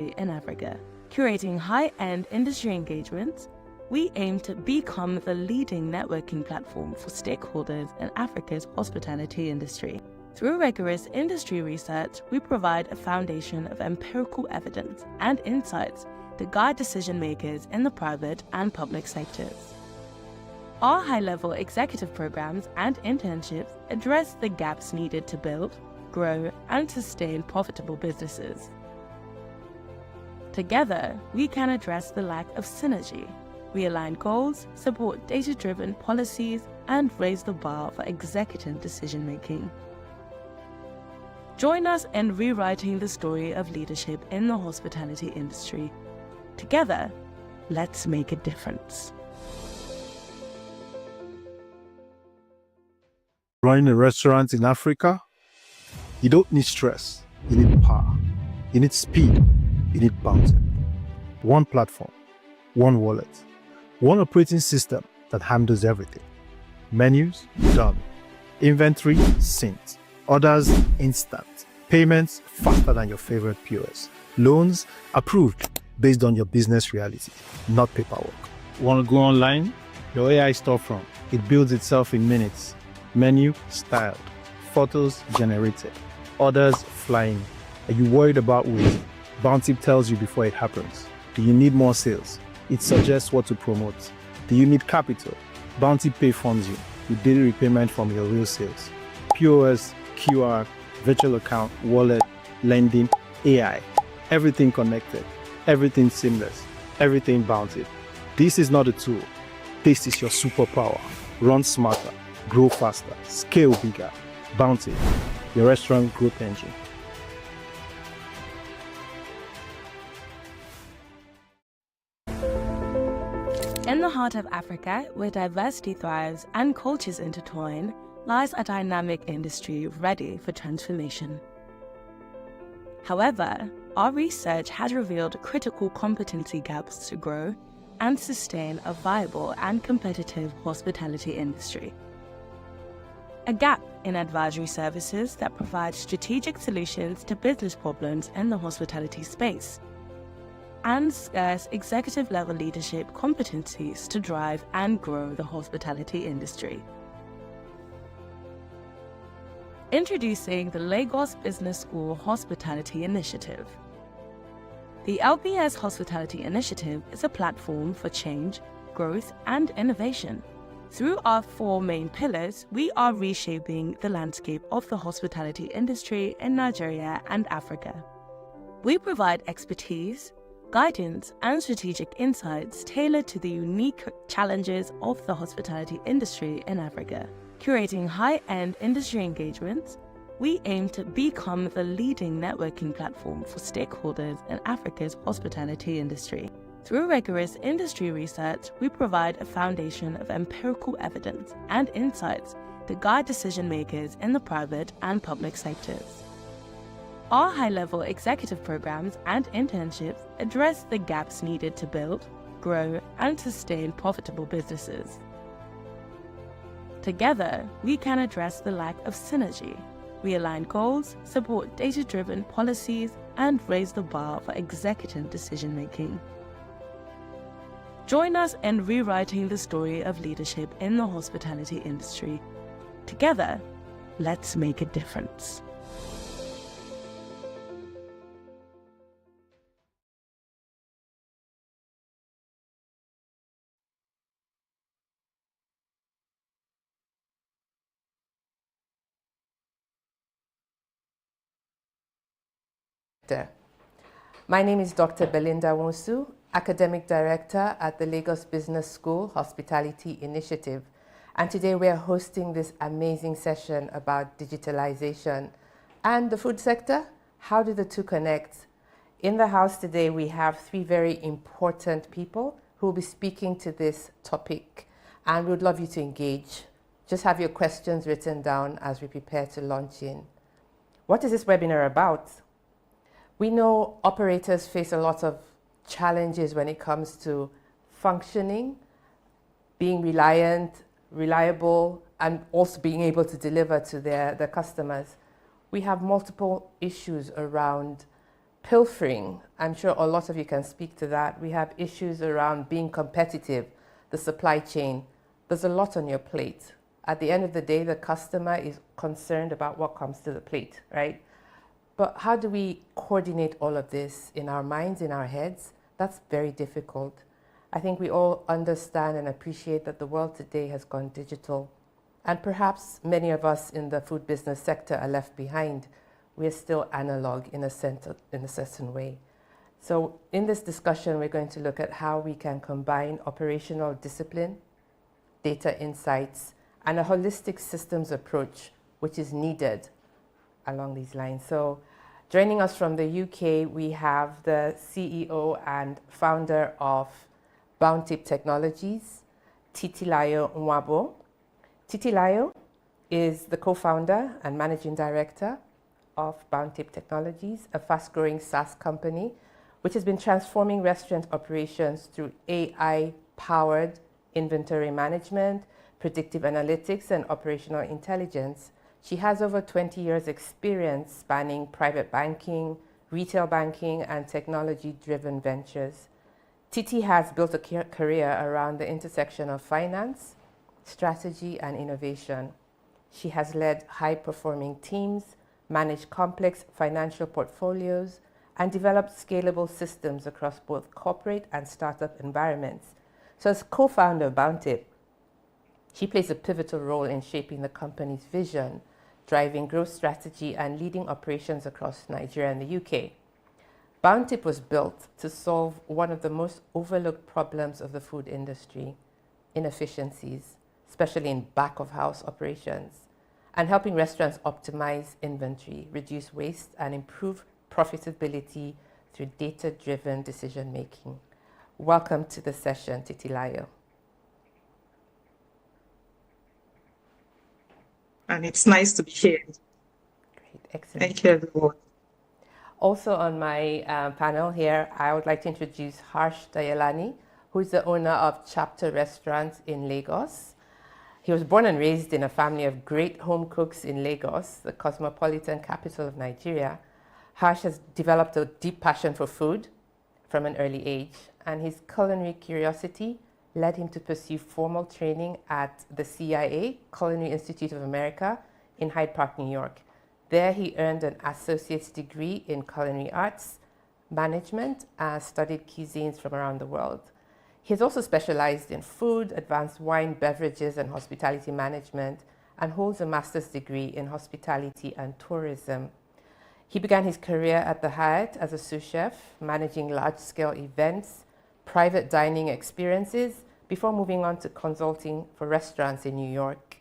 in Africa. Curating high-end industry engagements, we aim to become the leading networking platform for stakeholders in Africa's hospitality industry. Through rigorous industry research, we provide a foundation of empirical evidence and insights to guide decision makers in the private and public sectors. Our high-level executive programs and internships address the gaps needed to build, grow, and sustain profitable businesses. Together, we can address the lack of synergy, realign goals, support data-driven policies, and raise the bar for executive decision-making. Join us in rewriting the story of leadership in the hospitality industry. Together, let's make a difference. Running a restaurant in Africa, you don't need stress, you need power. You need speed, you need bounty. One platform, one wallet, one operating system that handles everything. Menus, done. Inventory, synced. Orders, instant. Payments, faster than your favorite POS. Loans, approved based on your business reality, not paperwork. Want to go online? Your AI storefront. It builds itself in minutes. Menu, styled. Photos, generated. Orders, flying. Are you worried about weight? Bounty tells you before it happens. Do you need more sales? It suggests what to promote. Do you need capital? Bounty Pay funds you with daily repayment from your real sales. POS, QR, virtual account, wallet, lending, AI. Everything connected, everything seamless, everything bounty. This is not a tool. This is your superpower. Run smarter, grow faster, scale bigger. Bounty, your restaurant growth engine. In the heart of Africa, where diversity thrives and cultures intertwine, lies a dynamic industry ready for transformation. However, our research has revealed critical competency gaps to grow and sustain a viable and competitive hospitality industry. A gap in advisory services that provide strategic solutions to business problems in the hospitality space, and scarce executive-level leadership competencies to drive and grow the hospitality industry. Introducing the Lagos Business School Hospitality Initiative. The LBS Hospitality Initiative is a platform for change, growth, and innovation. Through our 4 main pillars, we are reshaping the landscape of the hospitality industry in Nigeria and Africa. We provide expertise, guidance, and strategic insights tailored to the unique challenges of the hospitality industry in Africa. Curating high-end industry engagements, we aim to become the leading networking platform for stakeholders in Africa's hospitality industry. Through rigorous industry research, we provide a foundation of empirical evidence and insights to guide decision makers in the private and public sectors. Our high-level executive programs and internships address the gaps needed to build, grow, and sustain profitable businesses. Together, we can address the lack of synergy, realign goals, support data-driven policies, and raise the bar for executive decision-making. Join us in rewriting the story of leadership in the hospitality industry. Together, let's make a difference. My name is Dr. Belinda Wonsu, Academic Director at the Lagos Business School Hospitality Initiative. And today we are hosting this amazing session about digitalization and the food sector. How do the two connect? In the house today, we have 3 very important people who will be speaking to this topic. And we would love you to engage. Just have your questions written down as we prepare to launch in. What is this webinar about? We know operators face a lot of challenges when it comes to functioning, being reliable, and also being able to deliver to their customers. We have multiple issues around pilfering. I'm sure a lot of you can speak to that. We have issues around being competitive, the supply chain. There's a lot on your plate. At the end of the day, the customer is concerned about what comes to the plate, right? But how do we coordinate all of this in our minds, in our heads? That's very difficult. I think we all understand and appreciate that the world today has gone digital. And perhaps many of us in the food business sector are left behind. We are still analog in a certain way. So in this discussion, we're going to look at how we can combine operational discipline, data insights, and a holistic systems approach, which is needed along these lines. So joining us from the UK, we have the CEO and founder of Bountip Technologies, Titilayo Nwabo. Titilayo is the co-founder and managing director of Bountip Technologies, a fast-growing SaaS company which has been transforming restaurant operations through AI-powered inventory management, predictive analytics, and operational intelligence. She has over 20 years' experience spanning private banking, retail banking, and technology-driven ventures. Titi has built a career around the intersection of finance, strategy, and innovation. She has led high-performing teams, managed complex financial portfolios, and developed scalable systems across both corporate and startup environments. So as co-founder of Bountip, she plays a pivotal role in shaping the company's vision, driving growth strategy, and leading operations across Nigeria and the UK. Bountip was built to solve one of the most overlooked problems of the food industry, inefficiencies, especially in back-of-house operations, and helping restaurants optimize inventory, reduce waste, and improve profitability through data-driven decision-making. Welcome to the session, Titilayo. And it's nice to be here. Great, excellent. Thank you, everyone. Also on my panel here, I would like to introduce Harsh Dayalani, who is the owner of Chapter Restaurants in Lagos. He was born and raised in a family of great home cooks in Lagos, the cosmopolitan capital of Nigeria. Harsh has developed a deep passion for food from an early age, and his culinary curiosity led him to pursue formal training at the CIA, Culinary Institute of America, in Hyde Park, New York. There he earned an associate's degree in culinary arts, management, and studied cuisines from around the world. He has also specialized in food, advanced wine, beverages, and hospitality management, and holds a master's degree in hospitality and tourism. He began his career at the Hyatt as a sous chef, managing large-scale events, private dining experiences, before moving on to consulting for restaurants in New York.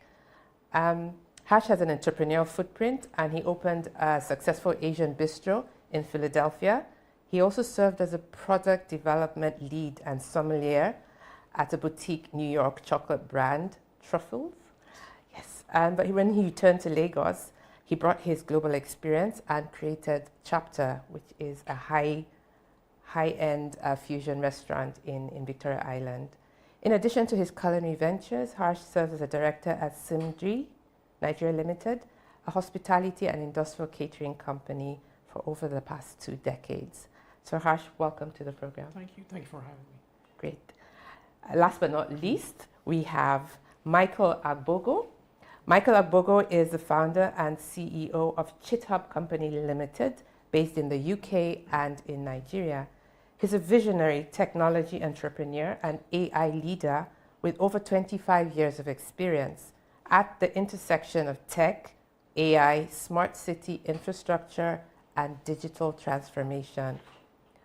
Harsh has an entrepreneurial footprint, and he opened a successful Asian bistro in Philadelphia. He also served as a product development lead and sommelier at a boutique New York chocolate brand, Truffles. Yes, but when he returned to Lagos, he brought his global experience and created Chapter, which is a high-end fusion restaurant in Victoria Island. In addition to his culinary ventures, Harsh serves as a director at Simdri Nigeria Limited, a hospitality and industrial catering company for over the past 2 decades. So Harsh, welcome to the program. Thank you for having me. Great. Last but not least, we have Michael Agbogo. Michael Agbogo is the founder and CEO of ChitHub Company Limited, based in the UK and in Nigeria. He's a visionary technology entrepreneur and AI leader with over 25 years of experience at the intersection of tech, AI, smart city infrastructure, and digital transformation.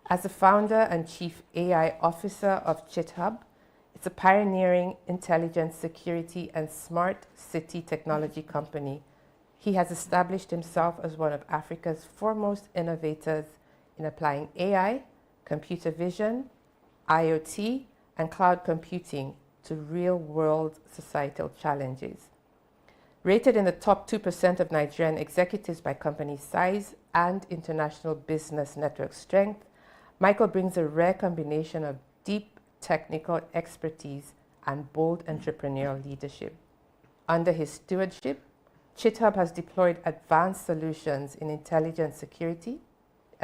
As the founder and chief AI officer of ChitHub, it's a pioneering intelligence, security, and smart city technology company. He has established himself as one of Africa's foremost innovators in applying AI, computer vision, IoT, and cloud computing to real-world societal challenges. Rated in the top 2% of Nigerian executives by company size and international business network strength, Michael brings a rare combination of deep technical expertise and bold entrepreneurial leadership. Under his stewardship, ChitHub has deployed advanced solutions in intelligent security,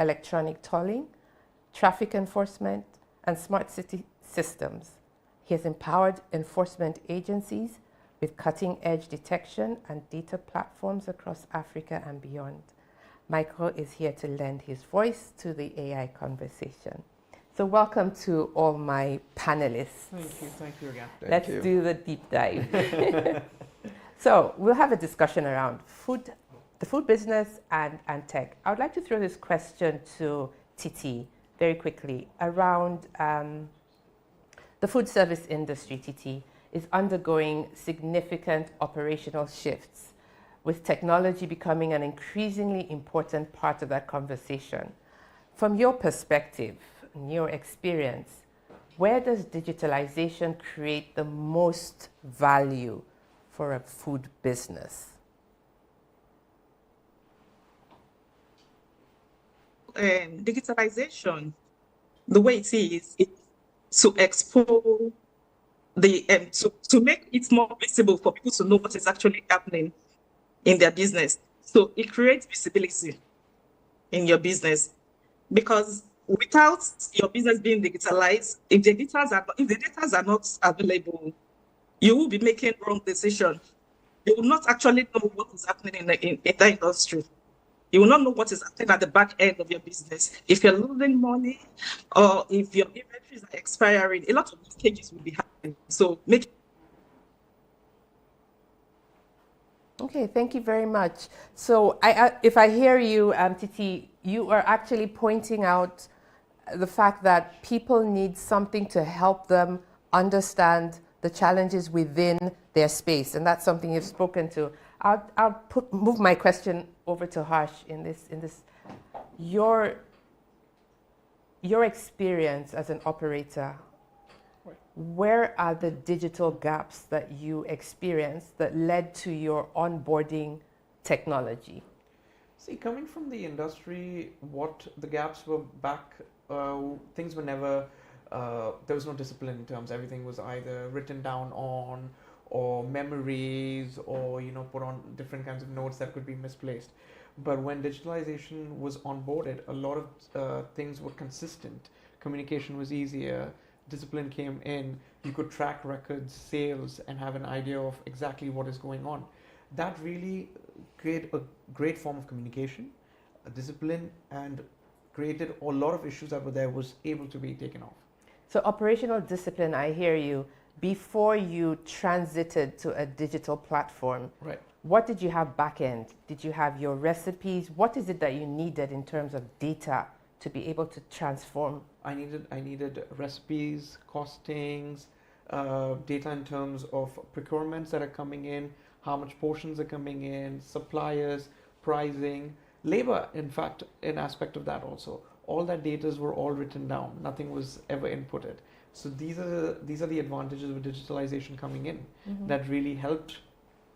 electronic tolling, traffic enforcement, and smart city systems. He has empowered enforcement agencies with cutting-edge detection and data platforms across Africa and beyond. Michael is here to lend his voice to the AI conversation. So welcome to all my panelists. Thank you again. Let's do the deep dive. So we'll have a discussion around the food business and tech. I would like to throw this question to Titi very quickly around the food service industry. Titi is undergoing significant operational shifts, with technology becoming an increasingly important part of that conversation. From your perspective and your experience, where does digitalization create the most value for a food business? Digitalization, the way it is, it's to expose to make it more visible for people to know what is actually happening in their business. So it creates visibility in your business, because without your business being digitalized, if the data are not available, you will be making wrong decisions. You will not actually know what is happening in the industry. You will not know what is happening at the back end of your business. If you're losing money or if your inventories are expiring, a lot of mistakes will be happening. So Okay, thank you very much. So if I hear you, Titi, you are actually pointing out the fact that people need something to help them understand the challenges within their space, and that's something you've spoken to. I'll move my question over to Harsh in this. Your experience as an operator, where are the digital gaps that you experienced that led to your onboarding technology? See, coming from the industry, what the gaps were back, things were never, there was no discipline in terms, everything was either written down on or memories or, put on different kinds of notes that could be misplaced. But when digitalization was onboarded, a lot of things were consistent. Communication was easier. Discipline came in, you could track records, sales, and have an idea of exactly what is going on. That really created a great form of communication, a discipline, and created a lot of issues that were there was able to be taken off. So operational discipline, I hear you. Before you transited to a digital platform, right? What did you have back end? Did you have your recipes? What is it that you needed in terms of data to be able to transform? I needed recipes, costings, data in terms of procurements that are coming in, how much portions are coming in, suppliers, pricing, labor, in fact, an aspect of that also. All that data were all written down. Nothing was ever inputted. So these are the advantages of digitalization coming in that really helped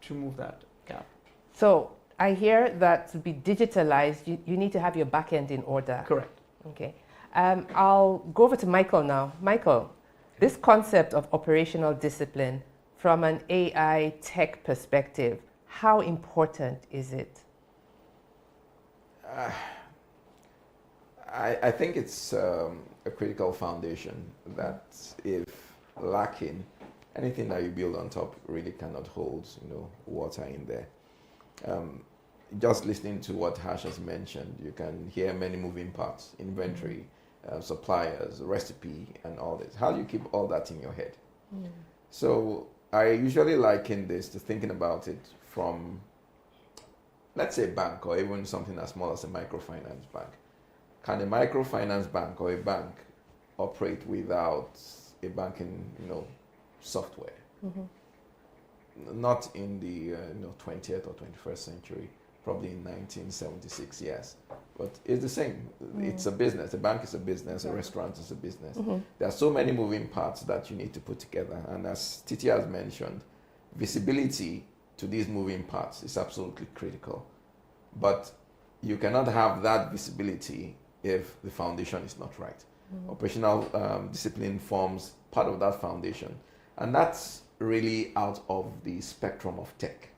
to move that gap. So I hear that to be digitalized, you need to have your back end in order. Correct. Okay. I'll go over to Michael now. Michael, this concept of operational discipline from an AI tech perspective, how important is it? I think it's a critical foundation that, if lacking, anything that you build on top really cannot hold, water in there. Just listening to what Harsh has mentioned, you can hear many moving parts: inventory, suppliers, recipe, and all this. How do you keep all that in your head? So I usually liken this to thinking about it from, let's say, a bank, or even something as small as a microfinance bank. Can a microfinance bank or a bank operate without a banking, software? Not in the 20th or 21st century, probably in 1976, yes. But it's the same. It's a business. A bank is a business. A restaurant is a business. There are so many moving parts that you need to put together. And as Titi has mentioned, visibility to these moving parts is absolutely critical. But you cannot have that visibility if the foundation is not right. Operational discipline forms part of that foundation. And that's really out of the spectrum of tech.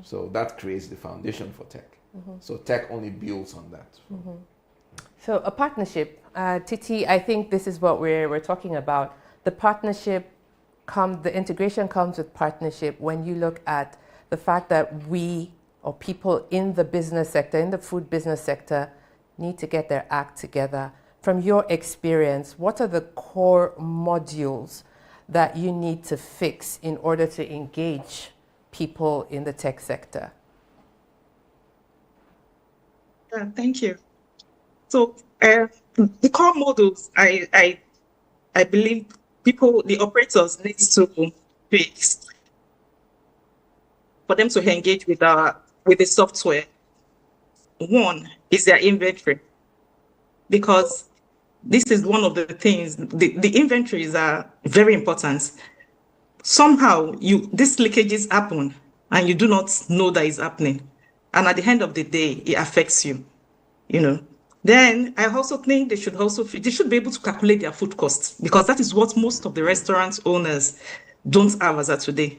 So that creates the foundation for tech. So tech only builds on that. So a partnership, Titi, I think this is what we're talking about. The partnership, the integration comes with partnership when you look at the fact that we or people in the business sector, in the food business sector, need to get their act together. From your experience, what are the core modules that you need to fix in order to engage people in the tech sector? Thank you. So the core models, I believe people, the operators need to fix for them to engage with the software. One is their inventory, because this is one of the things, the inventories are very important. Somehow these leakages happen and you do not know that is happening. And at the end of the day, it affects you, you know. Then I also think they should be able to calculate their food costs, because that is what most of the restaurant owners don't have as of today.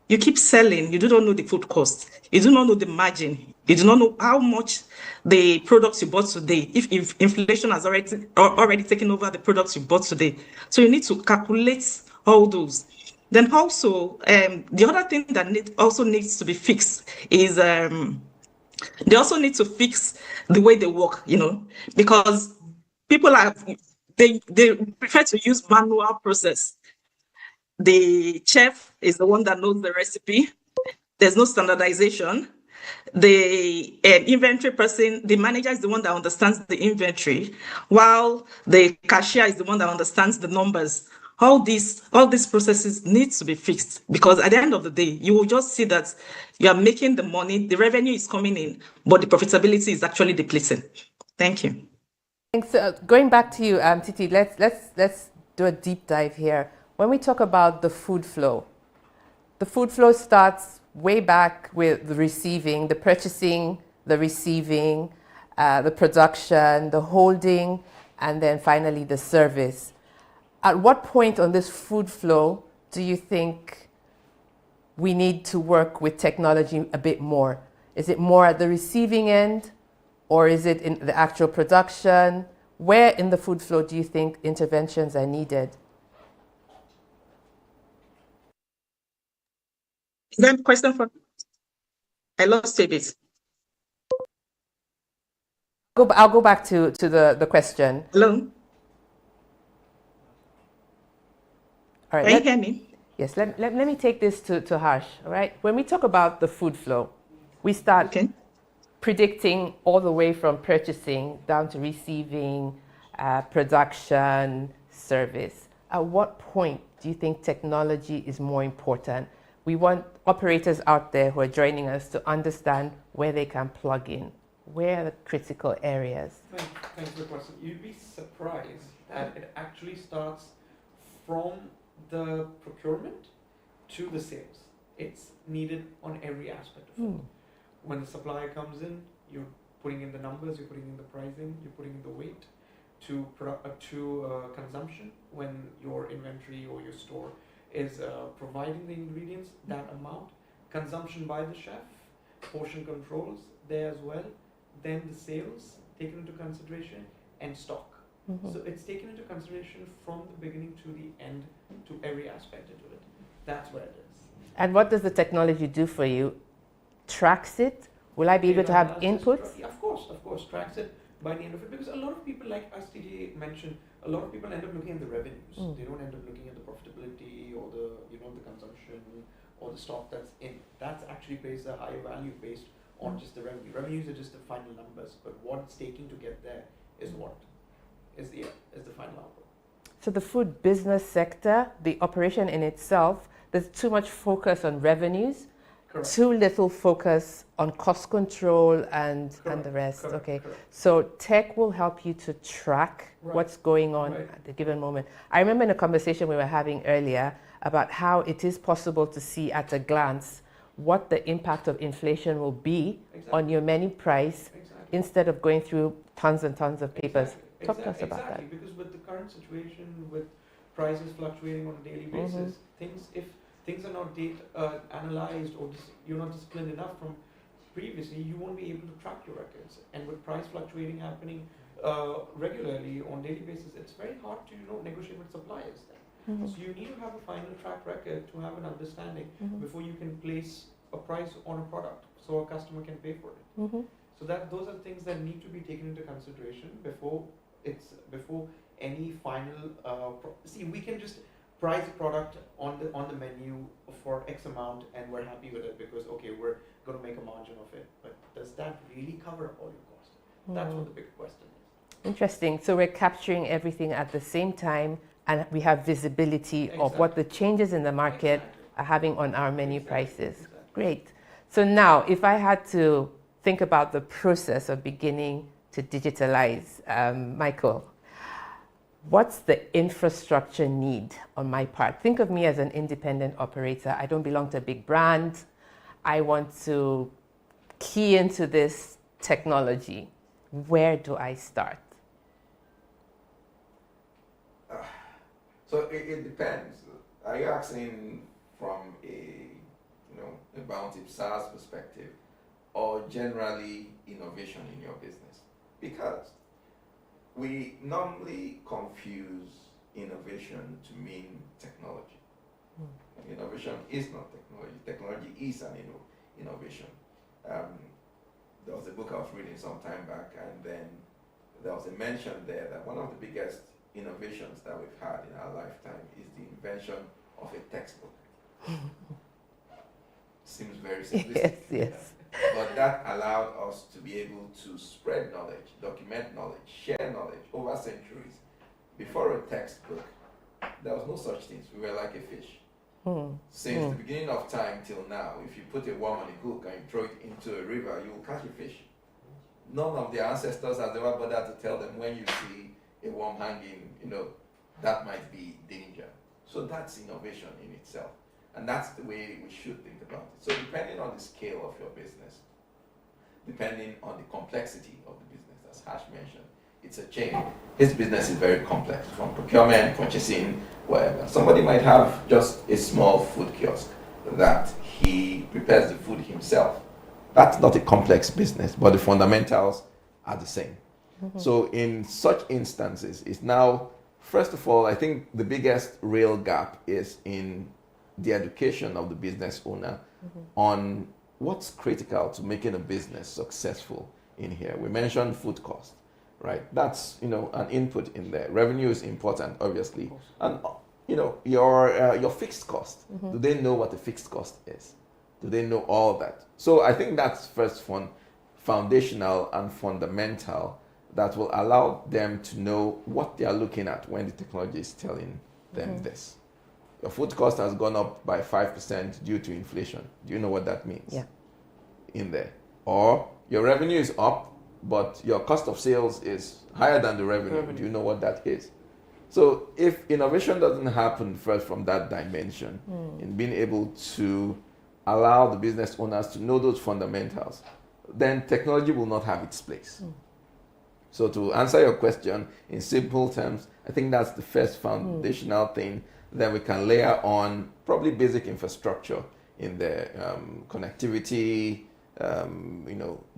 You keep selling, you do not know the food cost. You do not know the margin. You do not know how much the products you bought today, if inflation has already taken over the products you bought today. So you need to calculate all those. Then also, the other thing that also needs to be fixed is they also need to fix the way they work, because people they prefer to use manual process. The chef is the one that knows the recipe. There's no standardization. The inventory person, the manager is the one that understands the inventory, while the cashier is the one that understands the numbers. All these processes need to be fixed, because at the end of the day, you will just see that you are making the money, the revenue is coming in, but the profitability is actually depleting. Thank you. Thanks. Going back to you, Titi, let's do a deep dive here. When we talk about the food flow starts way back with the receiving, the purchasing, the receiving, the production, the holding, and then finally the service. At what point on this food flow do you think we need to work with technology a bit more? Is it more at the receiving end, or is it in the actual production? Where in the food flow do you think interventions are needed? Then question for, I lost a bit. I'll go back to the question. Hello? All right. Can you hear me? Yes, let me take this to Harsh, all right? When we talk about the food flow, we start predicting all the way from purchasing down to receiving, production, service. At what point do you think technology is more important? We want operators out there who are joining us to understand where they can plug in. Where are the critical areas? Thanks for the question. You'd be surprised that it actually starts from the procurement to the sales. It's needed on every aspect of it. When the supplier comes in, you're putting in the numbers, you're putting in the pricing, you're putting in the weight to consumption. When your inventory or your store is providing the ingredients, that amount, consumption by the chef, portion controls there as well, then the sales taken into consideration, and stock. So it's taken into consideration from the beginning to the end, to every aspect into it. That's where it is. And what does the technology do for you? Tracks it? Will I be able to have inputs? Yeah, of course, tracks it by the end of it. Because a lot of people, like as TJ mentioned, a lot of people end up looking at the revenues. They don't end up looking at the profitability or the the consumption or the stock that's in. That actually plays a higher value based on just the revenue. Revenues are just the final numbers, but what it's taking to get there is what is the final output. So the food business sector, the operation in itself, there's too much focus on revenues, Correct. too little focus on cost control and the rest. Correct. Okay. Correct. So tech will help you to track what's going on at the given moment. I remember in a conversation we were having earlier about how it is possible to see at a glance what the impact of inflation will be on your menu price instead of going through tons and tons of papers. Talk to us about that. Because with the current situation, with prices fluctuating on a daily basis, if things are not analyzed or you're not disciplined enough from previously, you won't be able to track your records. And with price fluctuating happening regularly on daily basis, it's very hard to negotiate with suppliers. Then. So you need to have a final track record to have an understanding before you can place a price on a product, so a customer can pay for it. So those are things that need to be taken into consideration before any final. See, we can just price a product on the menu for X amount, and we're happy with it because we're going to make a margin of it. But does that really cover all your costs? That's what the big question is. Interesting. So we're capturing everything at the same time, and we have visibility of what the changes in the market are having on our menu prices. Great. So now, if I had to think about the process of beginning to digitalize, Michael, what's the infrastructure need on my part? Think of me as an independent operator. I don't belong to a big brand. I want to key into this technology. Where do I start? So it depends. Are you asking from a Bounty SaaS perspective, or generally innovation in your business? Because we normally confuse innovation to mean technology. Innovation is not technology. Technology is an innovation. There was a book I was reading some time back, and then there was a mention there that one of the biggest innovations that we've had in our lifetime is the invention of a textbook. Seems very simplistic. Yes. But that allowed us to be able to spread knowledge, document knowledge, share knowledge over centuries. Before a textbook, there was no such things. We were like a fish. Since the beginning of time till now, if you put a worm on a hook and you throw it into a river, you will catch a fish. None of their ancestors has ever bothered to tell them when you see a worm hanging, that might be danger. So that's innovation in itself. And that's the way we should think about it. So depending on the scale of your business, depending on the complexity of the business, as Harsh mentioned, it's a chain. His business is very complex, from procurement, purchasing, whatever. Somebody might have just a small food kiosk that he prepares the food himself. That's not a complex business, but the fundamentals are the same. So in such instances, it's now, first of all, I think the biggest real gap is in the education of the business owner on what's critical to making a business successful in here. We mentioned food cost, right? That's, an input in there. Revenue is important, obviously. And, your fixed cost. Do they know what the fixed cost is? Do they know all that? So I think that's first foundational and fundamental, that will allow them to know what they are looking at when the technology is telling them this. Your food cost has gone up by 5% due to inflation. Do you know what that means? Yeah. In there. Or your revenue is up, but your cost of sales is higher than the revenue. Do you know what that is? So if innovation doesn't happen first from that dimension, in being able to allow the business owners to know those fundamentals, then technology will not have its place. So to answer your question in simple terms, I think that's the first foundational thing. Then we can layer on probably basic infrastructure in the connectivity,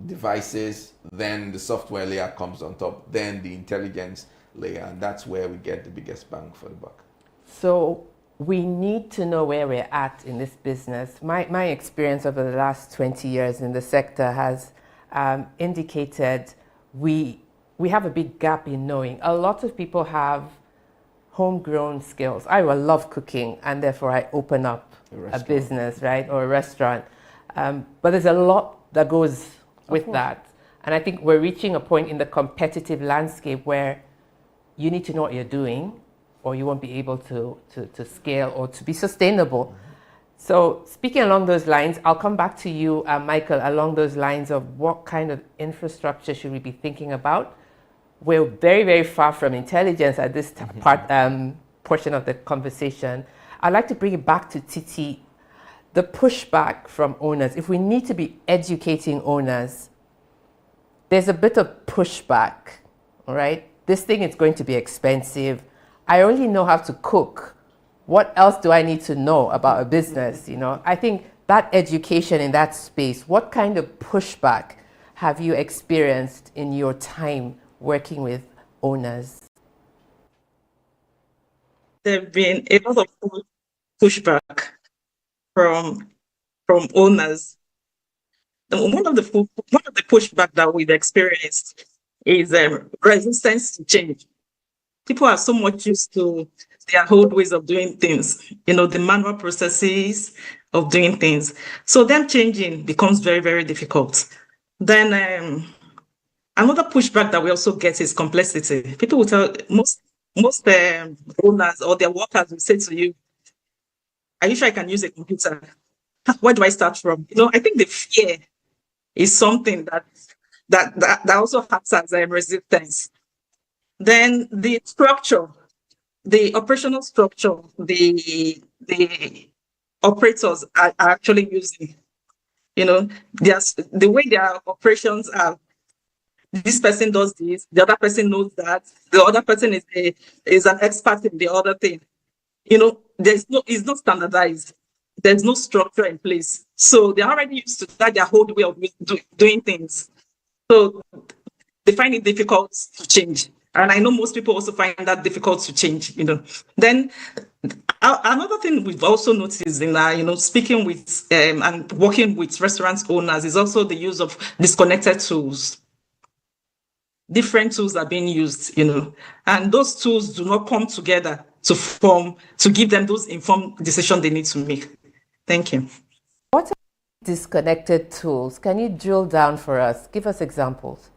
devices. Then the software layer comes on top. Then the intelligence layer, and that's where we get the biggest bang for the buck. So we need to know where we're at in this business. My experience over the last 20 years in the sector has indicated we have a big gap in knowing. A lot of people have homegrown skills. I love cooking, and therefore I open up a business, right, or a restaurant. But there's a lot that goes with that. And I think we're reaching a point in the competitive landscape where you need to know what you're doing, or you won't be able to scale or to be sustainable. So speaking along those lines, I'll come back to you, Michael, along those lines of what kind of infrastructure should we be thinking about? We're very, very far from intelligence at this portion of the conversation. I'd like to bring it back to Titi, the pushback from owners. If we need to be educating owners, there's a bit of pushback, all right? This thing is going to be expensive. I only know how to cook. What else do I need to know about a business, I think that education in that space, what kind of pushback have you experienced in your time working with owners? There have been a lot of pushback from owners. One of the pushback that we've experienced is resistance to change. People are so much used to their old ways of doing things, the manual processes of doing things. So them changing becomes very, very difficult. Then another pushback that we also get is complexity. People will tell most owners or their workers will say to you, "Are you sure I can use a computer? Where do I start from?" I think the fear is something that also acts as a resistance. Then the structure, the operational structure, the operators are actually using, the way their operations are. This person does this, the other person knows that, the other person is an expert in the other thing. It's not standardized. There's no structure in place. So they're already used to that, their whole way of doing things. So they find it difficult to change. And I know most people also find that difficult to change, Then another thing we've also noticed in speaking with and working with restaurant owners is also the use of disconnected tools. Different tools are being used, and those tools do not come together to give them those informed decisions they need to make. Thank you. What are disconnected tools? Can you drill down for us? Give us examples.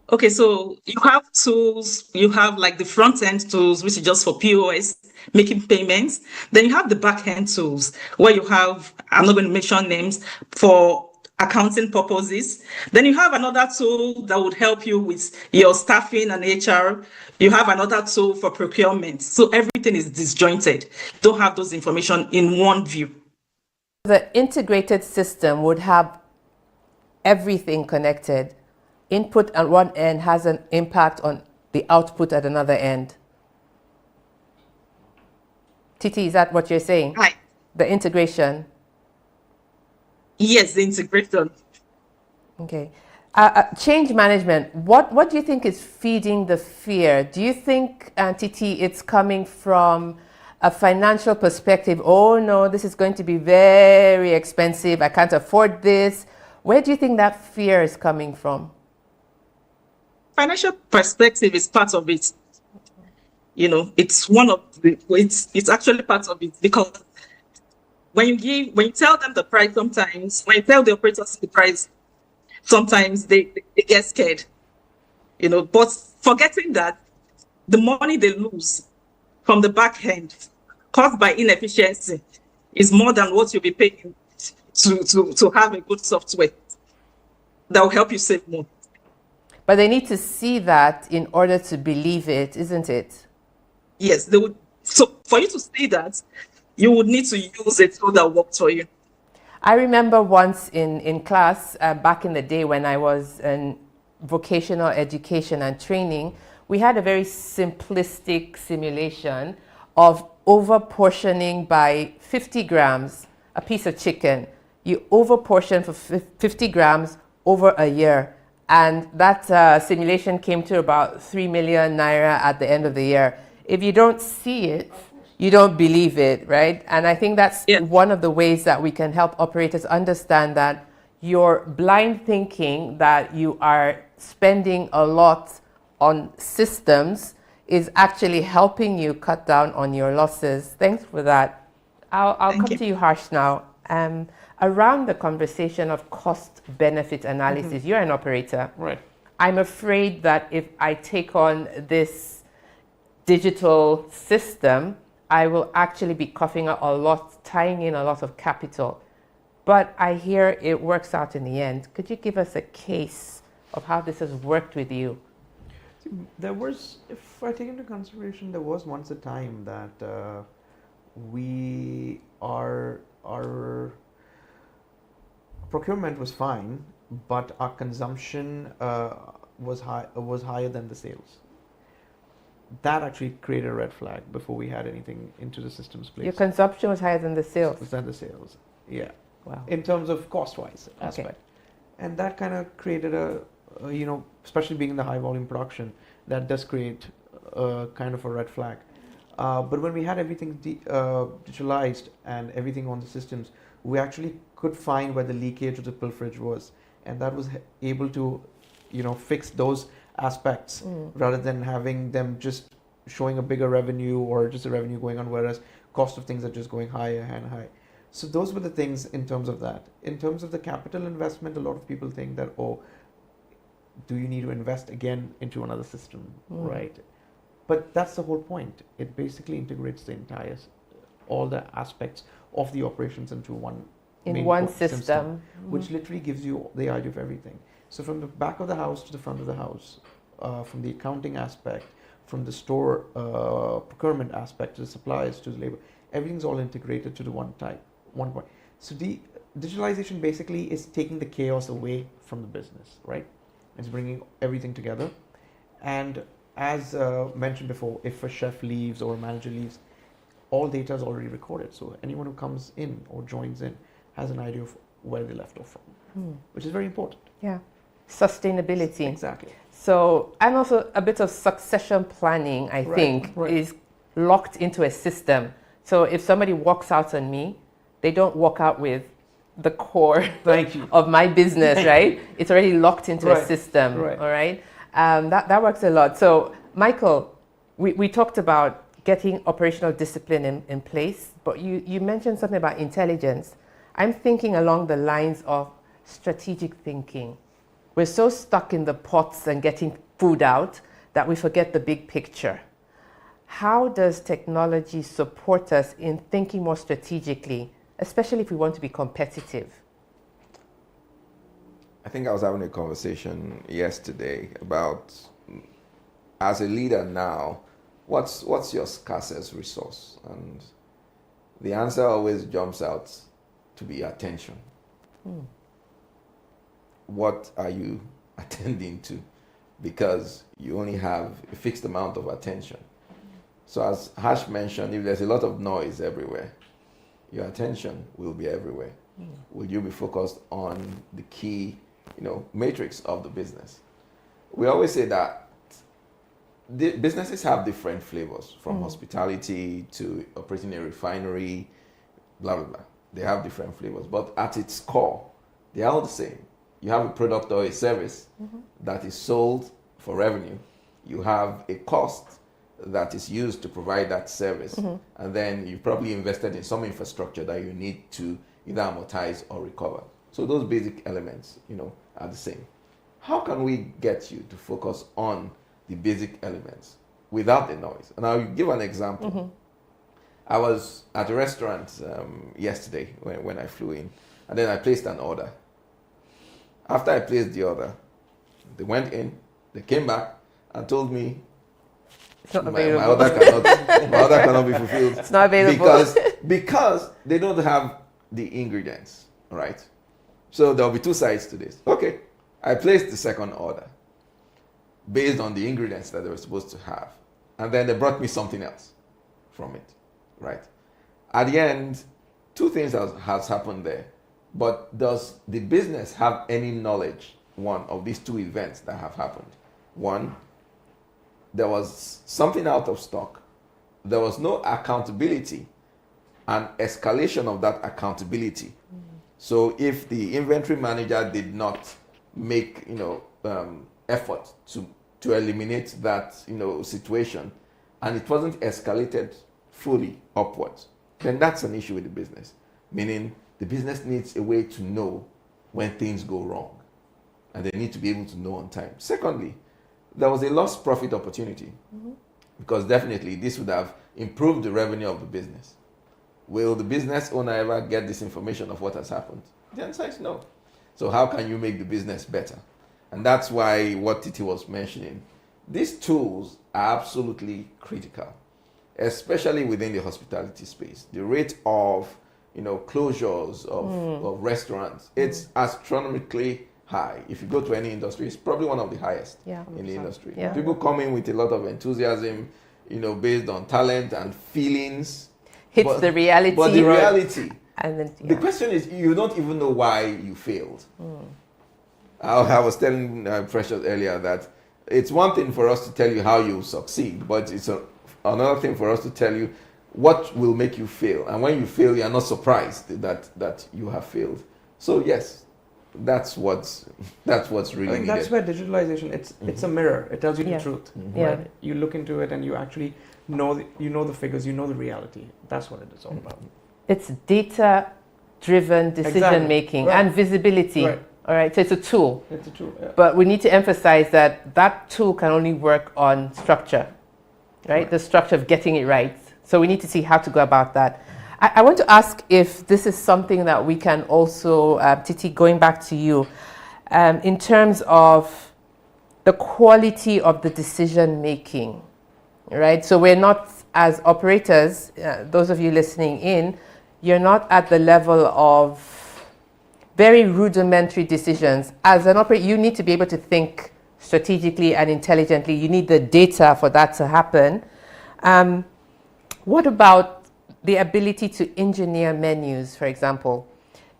Okay, so you have tools, you have like the front end tools, which is just for POS, making payments. Then you have the back end tools where you have, I'm not going to mention names, for accounting purposes. Then you have another tool that would help you with your staffing and HR. You have another tool for procurement. So everything is disjointed. You don't have those information in one view. The integrated system would have everything connected. Input at one end has an impact on the output at another end. Titi, is that what you're saying? Hi. The integration. Yes, the integration. Okay. Change management. What do you think is feeding the fear? Do you think, Titi, it's coming from a financial perspective? Oh no, this is going to be very expensive. I can't afford this. Where do you think that fear is coming from? Financial perspective is part of it. It's one of it's actually part of it, because when you tell them the price, sometimes when you tell the operators the price, sometimes they get scared. But forgetting that the money they lose from the back end caused by inefficiency is more than what you'll be paying to have a good software that will help you save more. But they need to see that in order to believe it, isn't it? Yes, they would. So for you to see that, you would need to use a tool that works for you. I remember once in class, back in the day when I was in vocational education and training, we had a very simplistic simulation of over portioning by 50 grams a piece of chicken. You over portion for 50 grams over a year. And that simulation came to about 3 million naira at the end of the year. If you don't see it, you don't believe it, right? And I think that's one of the ways that we can help operators understand that your blind thinking that you are spending a lot on systems is actually helping you cut down on your losses. Thanks for that. I'll come to you, Harsh, now. Around the conversation of cost-benefit analysis, you're an operator. Right. I'm afraid that if I take on this digital system, I will actually be coughing up a lot, tying in a lot of capital. But I hear it works out in the end. Could you give us a case of how this has worked with you? See, there was, if I take into consideration, there was once a time that our procurement was fine, but our consumption was higher than the sales. That actually created a red flag before we had anything into the system's place. Your consumption was higher than the sales. Than the sales, yeah. Wow. In terms of cost-wise aspect. And that kind of created especially being in the high volume production, that does create kind of a red flag. But when we had everything digitalized and everything on the systems, we actually could find where the leakage of the pilferage was, and that was able to, fix those aspects rather than having them just showing a bigger revenue or just a revenue going on, whereas cost of things are just going higher and higher. So those were the things in terms of that. In terms of the capital investment, a lot of people think that, do you need to invest again into another system, right? But that's the whole point. It basically integrates the entire, all the aspects of the operations into one system, which literally gives you the idea of everything. So from the back of the house to the front of the house, from the accounting aspect, from the store procurement aspect to the suppliers to the labor, everything's all integrated to the one point. So the digitalization basically is taking the chaos away from the business, right? It's bringing everything together. And as mentioned before, if a chef leaves or a manager leaves, all data is already recorded. So anyone who comes in or joins in has an idea of where they left off from, which is very important. Yeah. Sustainability. Exactly. So, and also a bit of succession planning, I think, is locked into a system. So if somebody walks out on me, they don't walk out with the core of my business, right? It's already locked into a system, all right? That works a lot. So, Michael, we talked about getting operational discipline in place, but you mentioned something about intelligence. I'm thinking along the lines of strategic thinking. We're so stuck in the pots and getting food out that we forget the big picture. How does technology support us in thinking more strategically, especially if we want to be competitive? I think I was having a conversation yesterday about, as a leader now, what's your scarcest resource? And the answer always jumps out to be attention. What are you attending to? Because you only have a fixed amount of attention. So as Harsh mentioned, if there's a lot of noise everywhere, your attention will be everywhere. Will you be focused on the key, matrix of the business? We always say that the businesses have different flavors, from hospitality to operating a refinery, blah, blah, blah. They have different flavors, but at its core, they are all the same. You have a product or a service that is sold for revenue. You have a cost that is used to provide that service. And then you probably invested in some infrastructure that you need to either amortize or recover. So those basic elements, are the same. How can we get you to focus on the basic elements without the noise? And I'll give an example. I was at a restaurant yesterday when I flew in, and then I placed an order. After I placed the order, they went in, they came back and told me my order cannot be fulfilled. It's not available. Because they don't have the ingredients, right? So there'll be two sides to this. Okay, I placed the second order based on the ingredients that they were supposed to have. And then they brought me something else from it, right? At the end, two things has happened there. But does the business have any knowledge, one, of these two events that have happened? One, there was something out of stock. There was no accountability and escalation of that accountability. So if the inventory manager did not make, effort to eliminate that, situation, and it wasn't escalated fully upwards, then that's an issue with the business. Meaning the business needs a way to know when things go wrong, and they need to be able to know on time. Secondly, there was a lost profit opportunity, because definitely this would have improved the revenue of the business. Will the business owner ever get this information of what has happened? The answer is no. So how can you make the business better? And that's why what Titi was mentioning, these tools are absolutely critical, especially within the hospitality space. The rate of closures of restaurants, it's astronomically high. If you go to any industry, it's probably one of the highest in the industry. Yeah. People come in with a lot of enthusiasm, based on talent and feelings. The reality. But the reality. And then, the question is, you don't even know why you failed. I was telling Precious earlier that it's one thing for us to tell you how you succeed, but it's another thing for us to tell you what will make you fail. And when you fail, you are not surprised that you have failed. So yes, that's what's really I think needed. that's where digitalization, it's a mirror. It tells you Yeah. the truth. Yeah. Right? You look into it and you actually know the figures, you know the reality. That's what it is all about. It's data-driven decision Exactly. making Right. and visibility. Right. All right, so it's a tool. It's a tool. Yeah. But we need to emphasize that that tool can only work on structure, right? The structure of getting it right. So we need to see how to go about that. I want to ask if this is something that we can also, Titi, going back to you, in terms of the quality of the decision making, right? So we're not, as operators, those of you listening in, you're not at the level of very rudimentary decisions. As an operator, you need to be able to think strategically and intelligently. You need the data for that to happen. What about the ability to engineer menus, for example?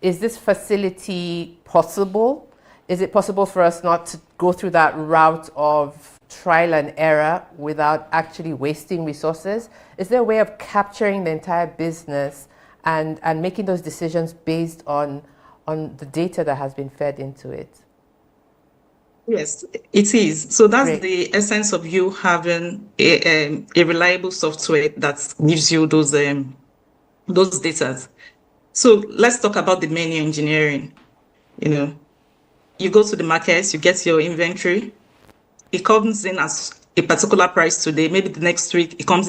Is this facility possible? Is it possible for us not to go through that route of trial and error without actually wasting resources? Is there a way of capturing the entire business and making those decisions based on the data that has been fed into it? Yes, it is. So that's Great. the essence of you having a reliable software that gives you those data. So let's talk about the menu engineering. You go to the markets, you get your inventory. It comes in as a particular price today. Maybe the next week it comes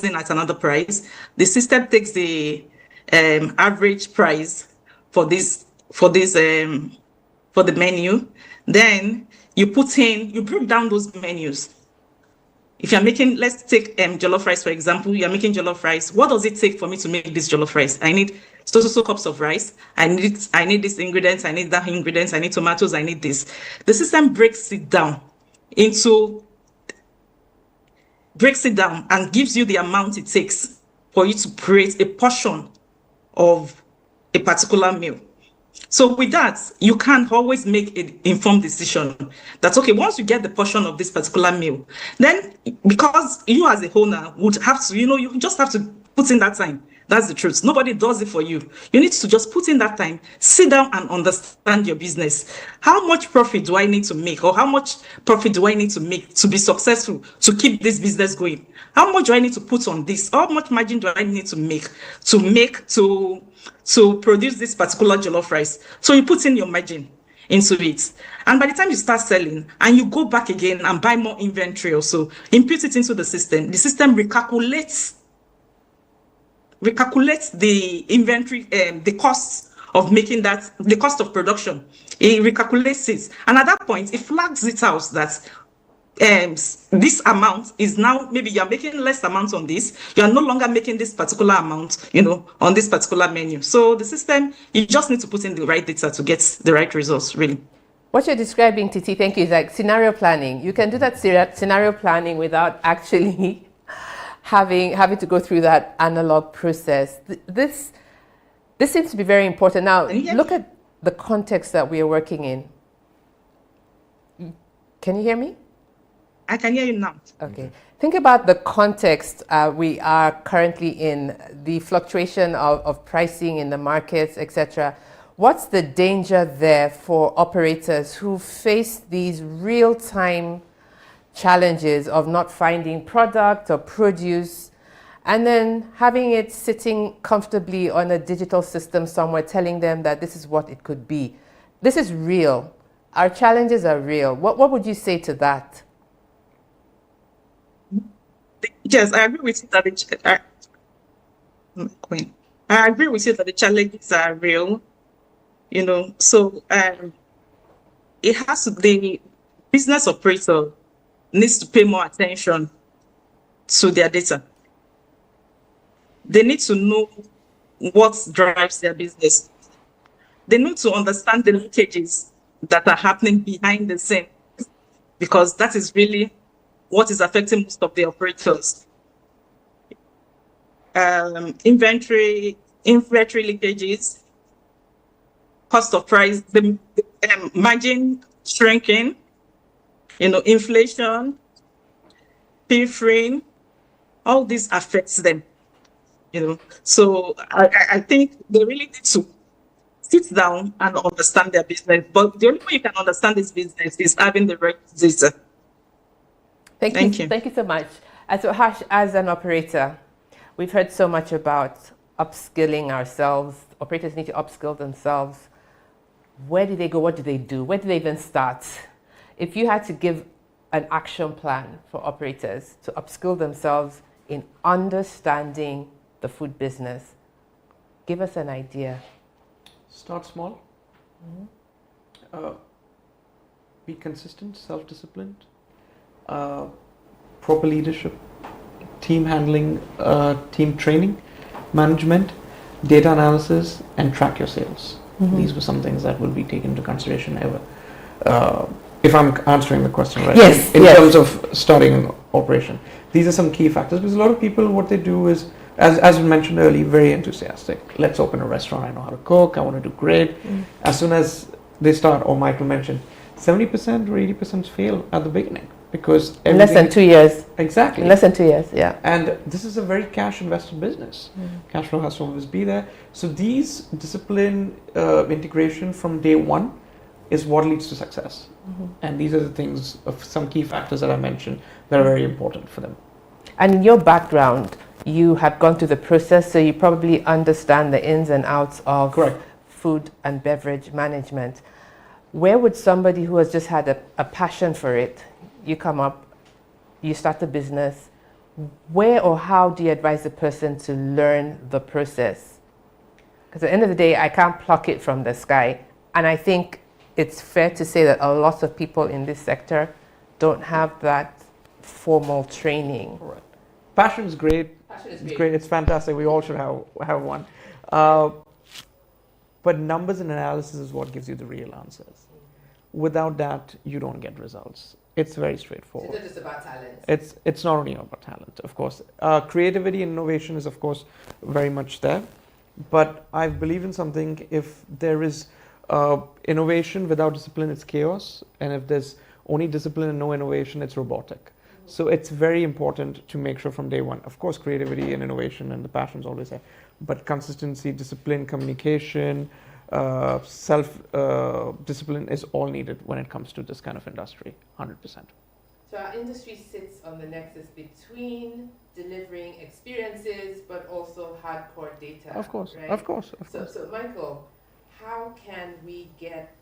in at another price. The system takes the average price for the menu. Then you break down those menus. If you're making, let's take jollof rice, for example, you're making jollof rice. What does it take for me to make this jollof rice? I need so cups of rice. I need these ingredients. I need that ingredients. I need tomatoes. I need this. The system breaks it down and gives you the amount it takes for you to create a portion of a particular meal. So with that, you can always make an informed decision that, okay, once you get the portion of this particular meal, then because you as a owner would have to, you just have to put in that time. That's the truth. Nobody does it for you. You need to just put in that time, sit down and understand your business. How much profit do I need to make, or how much profit do I need to make to be successful, to keep this business going? How much do I need to put on this? How much margin do I need to make to produce this particular jollof rice? So you put in your margin into it. And by the time you start selling and you go back again and buy more inventory also, input it into the system recalculates the inventory, the cost of making that, the cost of production. It recalculates it. And at that point, it flags it out that this amount is now, maybe you're making less amount on this. You are no longer making this particular amount, on this particular menu. So the system, you just need to put in the right data to get the right results, really. What you're describing, Titi, thank you, is like scenario planning. You can do that scenario planning without actually having to go through that analog process. This seems to be very important. Now, look at the context that we are working in. Can you hear me? I can hear you now. Okay. Think about the context we are currently in, the fluctuation of pricing in the markets, etc. What's the danger there for operators who face these real-time challenges of not finding product or produce, and then having it sitting comfortably on a digital system somewhere telling them that this is what it could be? This is real. Our challenges are real. What would you say to that? Yes, I agree with you that I agree with you that the challenges are real. So it has to, the business operator needs to pay more attention to their data. They need to know what drives their business. They need to understand the leakages that are happening behind the scene, because that is really what is affecting most of the operators. Inventory leakages, cost of price, margin shrinking, inflation, pilfering, all this affects them. So I think they really need to sit down and understand their business. But the only way you can understand this business is having the right data. Thank you. Thank you so much. And so, Harsh, as an operator, we've heard so much about upskilling ourselves. Operators need to upskill themselves. Where do they go? What do they do? Where do they even start? If you had to give an action plan for operators to upskill themselves in understanding the food business, give us an idea. Start small. Be consistent, self-disciplined, proper leadership, team handling, team training, management, data analysis, and track your sales. These were some things that will be taken into consideration ever. If I'm answering the question right, Yes, in terms of starting an operation, these are some key factors, because a lot of people, what they do is, as we mentioned earlier, very enthusiastic. Let's open a restaurant. I know how to cook. I want to do great. As soon as they start, or Michael mentioned, 70% or 80% fail at the beginning, because In less than 2 years. Exactly. In less than 2 years, yeah. And this is a very cash invested business. Cash flow has to always be there. So these discipline integration from day one is what leads to success. And these are the things, of some key factors that I mentioned, that are very important for them. And in your background, you have gone through the process, so you probably understand the ins and outs of Correct. food and beverage management. Where would somebody who has just had a passion for it, you come up, you start the business, where or how do you advise the person to learn the process? Because at the end of the day, I can't pluck it from the sky. And I think it's fair to say that a lot of people in this sector don't have that formal training. Right. Passion is great. It's great. It's fantastic. We all should have one. But numbers and analysis is what gives you the real answers. Without that, you don't get results. It's very straightforward. It's not just about talent. It's not only about talent, of course. Creativity and innovation is, of course, very much there. But I believe in something. If there is innovation without discipline, it's chaos. And if there's only discipline and no innovation, it's robotic. So it's very important to make sure from day one. Of course, creativity and innovation and the passion is always there. But consistency, discipline, communication, self-discipline is all needed when it comes to this kind of industry, 100%. So our industry sits on the nexus between delivering experiences, but also hardcore data. Of course, right? of course, of course. So Michael, how can we get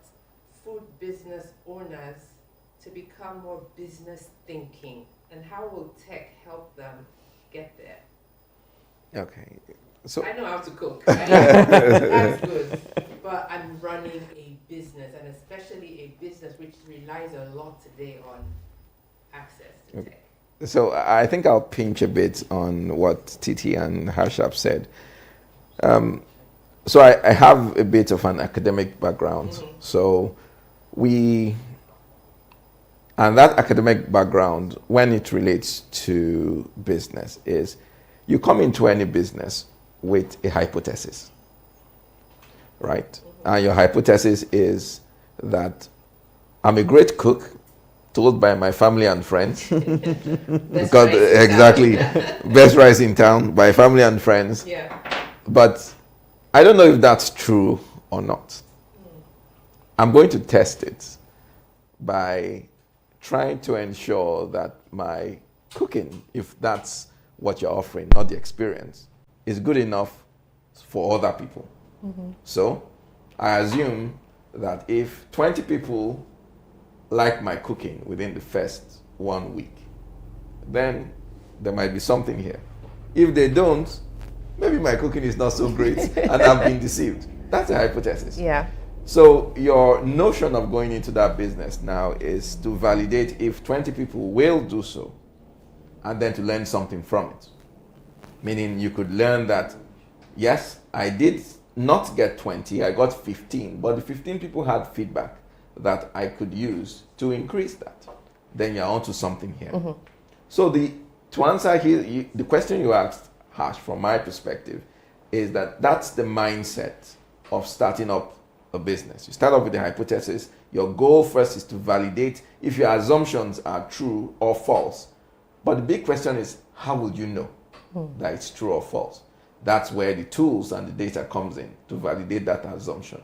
food business owners to become more business thinking, and how will tech help them get there? Okay. So I know how to cook. That's good. But I'm running a business, and especially a business which relies a lot today on access to tech. So I think I'll pinch a bit on what Titi and Harshab said. So I have a bit of an academic background. So and that academic background, when it relates to business, is you come into any business with a hypothesis, right? And your hypothesis is that I'm a great cook, told by my family and friends. Because exactly, best rice in town by family and friends. Yeah. But I don't know if that's true or not. I'm going to test it by trying to ensure that my cooking, if that's what you're offering, not the experience, is good enough for other people. So I assume that if 20 people like my cooking within the first 1 week, then there might be something here. If they don't, maybe my cooking is not so great and I've been deceived. That's a hypothesis. Yeah. So your notion of going into that business now is to validate if 20 people will do so, and then to learn something from it. Meaning you could learn that, yes, I did not get 20, I got 15, but the 15 people had feedback that I could use to increase that. Then you're onto something here. So to answer here, the question you asked, Harsh, from my perspective, is that that's the mindset of starting up a business. You start off with the hypothesis. Your goal first is to validate if your assumptions are true or false. But the big question is, how will you know that it's true or false? That's where the tools and the data comes in to validate that assumption.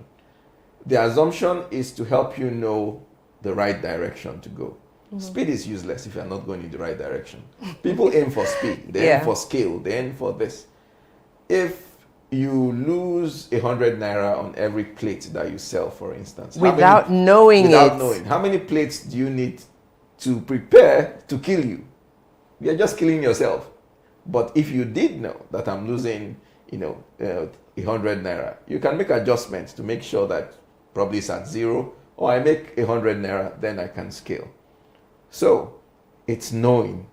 The assumption is to help you know the right direction to go. Speed is useless if you're not going in the right direction. People aim for speed, they aim for scale, they aim for this. If you lose 100 naira on every plate that you sell, for instance, without knowing, how many plates do you need to prepare to kill you? You're just killing yourself. But if you did know that I'm losing, 100 naira, you can make adjustments to make sure that probably it's at zero, or I make 100 naira, then I can scale. So it's knowing,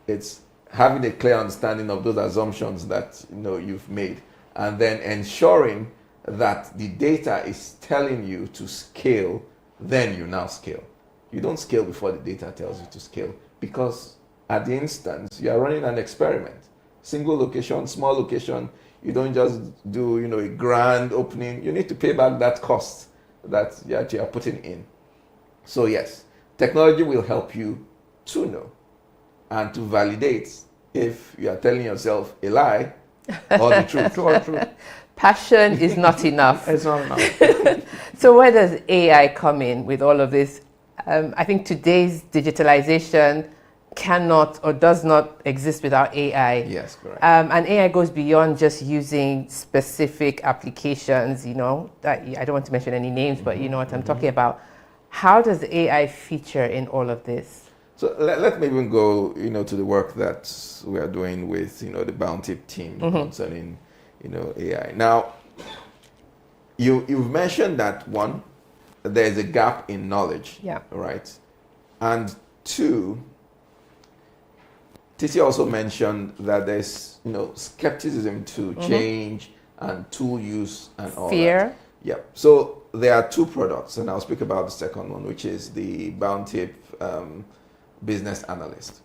it's having a clear understanding of those assumptions that you've made, and then ensuring that the data is telling you to scale, then you now scale. You don't scale before the data tells you to scale, because at the instance, you are running an experiment. Single location, small location. You don't just do, a grand opening. You need to pay back that cost that you are putting in. So yes, technology will help you to know and to validate if you are telling yourself a lie or the truth. Passion is not enough. It's not enough. So where does AI come in with all of this? I think today's digitalization cannot or does not exist without AI. Yes, correct. And AI goes beyond just using specific applications, I don't want to mention any names, but you know what I'm talking about. How does AI feature in all of this? So let me even go, to the work that we are doing with, the Bountip team concerning, AI. Now, you've mentioned that one, there's a gap in knowledge, right? And two, Titi also mentioned that there's, skepticism to change and tool use and all Fear. that. Yeah. So there are two products, and I'll speak about the second one, which is the Bountip Business Analyst.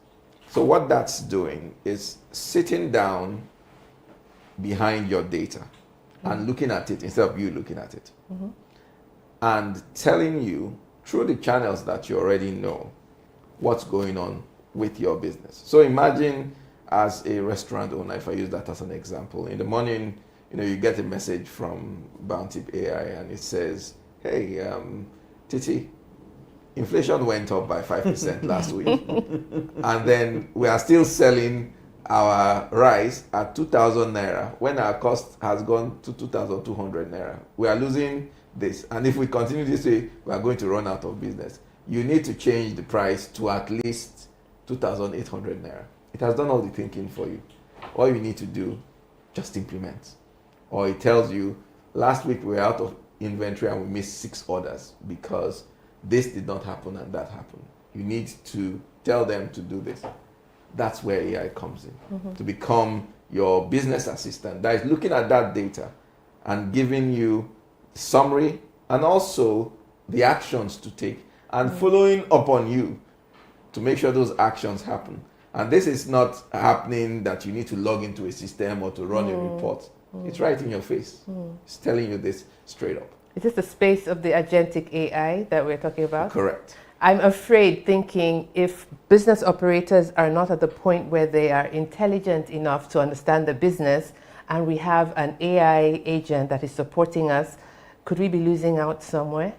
So what that's doing is sitting down behind your data and looking at it instead of you looking at it, and telling you through the channels that you already know what's going on with your business. So imagine as a restaurant owner, if I use that as an example, in the morning, you get a message from Bountip AI and it says, hey, Titi, inflation went up by 5% last week. And then we are still selling our rice at 2,000 naira when our cost has gone to 2,200 naira. We are losing this. And if we continue this way, we are going to run out of business. You need to change the price to at least 2,800 naira. It has done all the thinking for you. All you need to do, just implement. Or it tells you, last week we were out of inventory and we missed 6 orders because this did not happen and that happened. You need to tell them to do this. That's where AI comes in, to become your business assistant that is looking at that data and giving you summary and also the actions to take and following up on you to make sure those actions happen. And this is not happening that you need to log into a system or to run a report. It's right in your face. It's telling you this straight up. Is this the space of the agentic AI that we're talking about? Correct. I'm afraid, thinking if business operators are not at the point where they are intelligent enough to understand the business, and we have an AI agent that is supporting us, could we be losing out somewhere?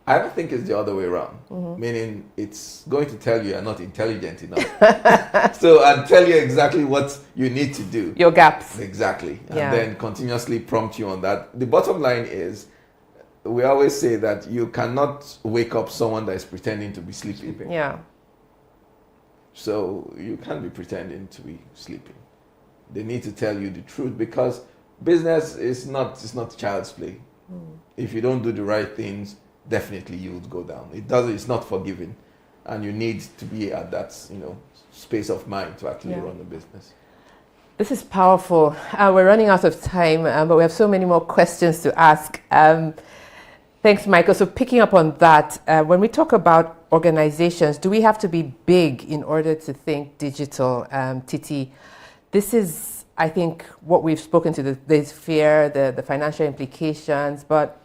I don't think it's the other way around, meaning it's going to tell you you're not intelligent enough. So I'll tell you exactly what you need to do. Your gaps. Exactly. And Yeah. then continuously prompt you on that. The bottom line is, we always say that you cannot wake up someone that is pretending to be sleeping. Yeah. So you can't be pretending to be sleeping. They need to tell you the truth, because business is not child's play. If you don't do the right things, definitely you would go down. It's not forgiving, and you need to be at that space of mind to actually run a business. This is powerful. We're running out of time, but we have so many more questions to ask. Thanks, Michael. So picking up on that, when we talk about organizations, do we have to be big in order to think digital? Titi, this is, I think, what we've spoken to, the fear, the financial implications, but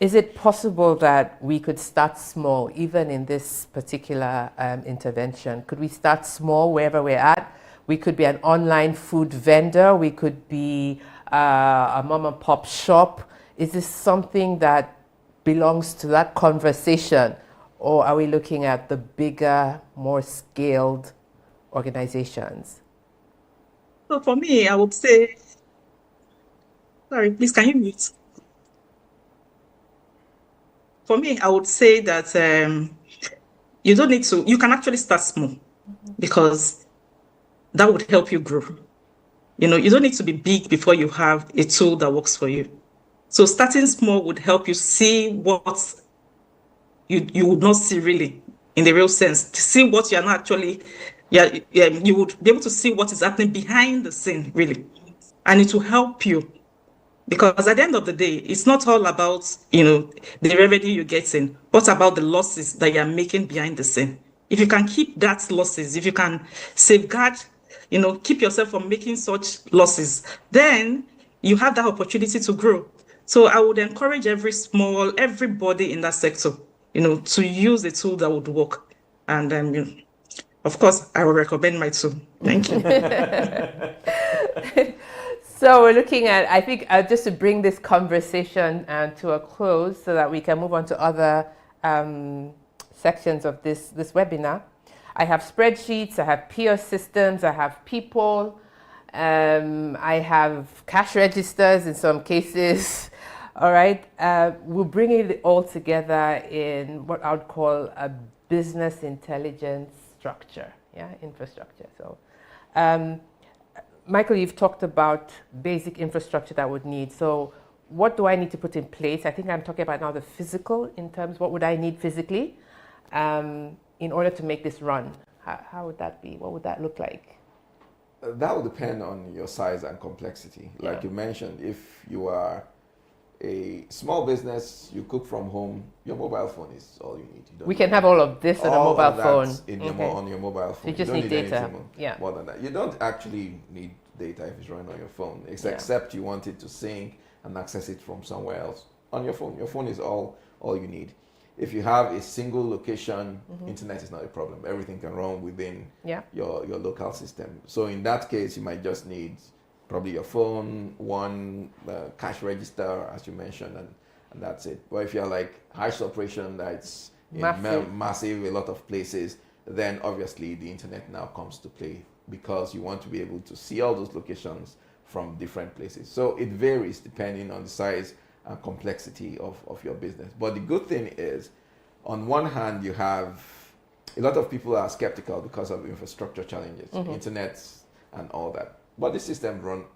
Is it possible that we could start small, even in this particular intervention? Could we start small wherever we're at? We could be an online food vendor. We could be a mom and pop shop. Is this something that belongs to that conversation? Or are we looking at the bigger, more scaled organizations? So for me, I would say, sorry, please, can you mute? For me, I would say that you don't need to, you can actually start small because that would help you grow. You know, you don't need to be big before you have a tool that works for you. So starting small would help you see what you would not see really in the real sense, to see what you're not actually, you would be able to see what is happening behind the scene really. And it will help you. Because at the end of the day, it's not all about, you know, the revenue you're getting. What about the losses that you're making behind the scene? If you can keep that losses, if you can safeguard, you know, keep yourself from making such losses, then you have that opportunity to grow. So I would encourage everybody in that sector, you know, to use a tool that would work. And then, you know, of course, I will recommend my tool. Thank you. So we're looking at, I think, just to bring this conversation to a close so that we can move on to other sections of this webinar. I have spreadsheets, I have POS systems, I have people, I have cash registers in some cases. All right, we're bringing it all together in what I would call a business intelligence structure, infrastructure. So, Michael, you've talked about basic infrastructure that would need. So what do I need to put in place? I think I'm talking about now the physical in terms, what would I need physically in order to make this run? How would that be? What would that look like? That will depend on your size and complexity. Like you mentioned, if you are a small business, you cook from home, your mobile phone is all you need. We can have all of this on a mobile phone. On your mobile phone. You just need data. More than that. You don't actually need data if it's running on your phone, except you want it to sync and access it from somewhere else on your phone. Your phone is all you need. If you have a single location, internet is not a problem. Everything can run within your local system. So in that case, you might just need probably your phone, one cash register, as you mentioned, and that's it. But if you're like harsh operation that's massive, a lot of places, then obviously the internet now comes to play because you want to be able to see all those locations from different places. So it varies depending on the size and complexity of your business. But the good thing is, on one hand, you have a lot of people are skeptical because of infrastructure challenges, internet and all that. But the system run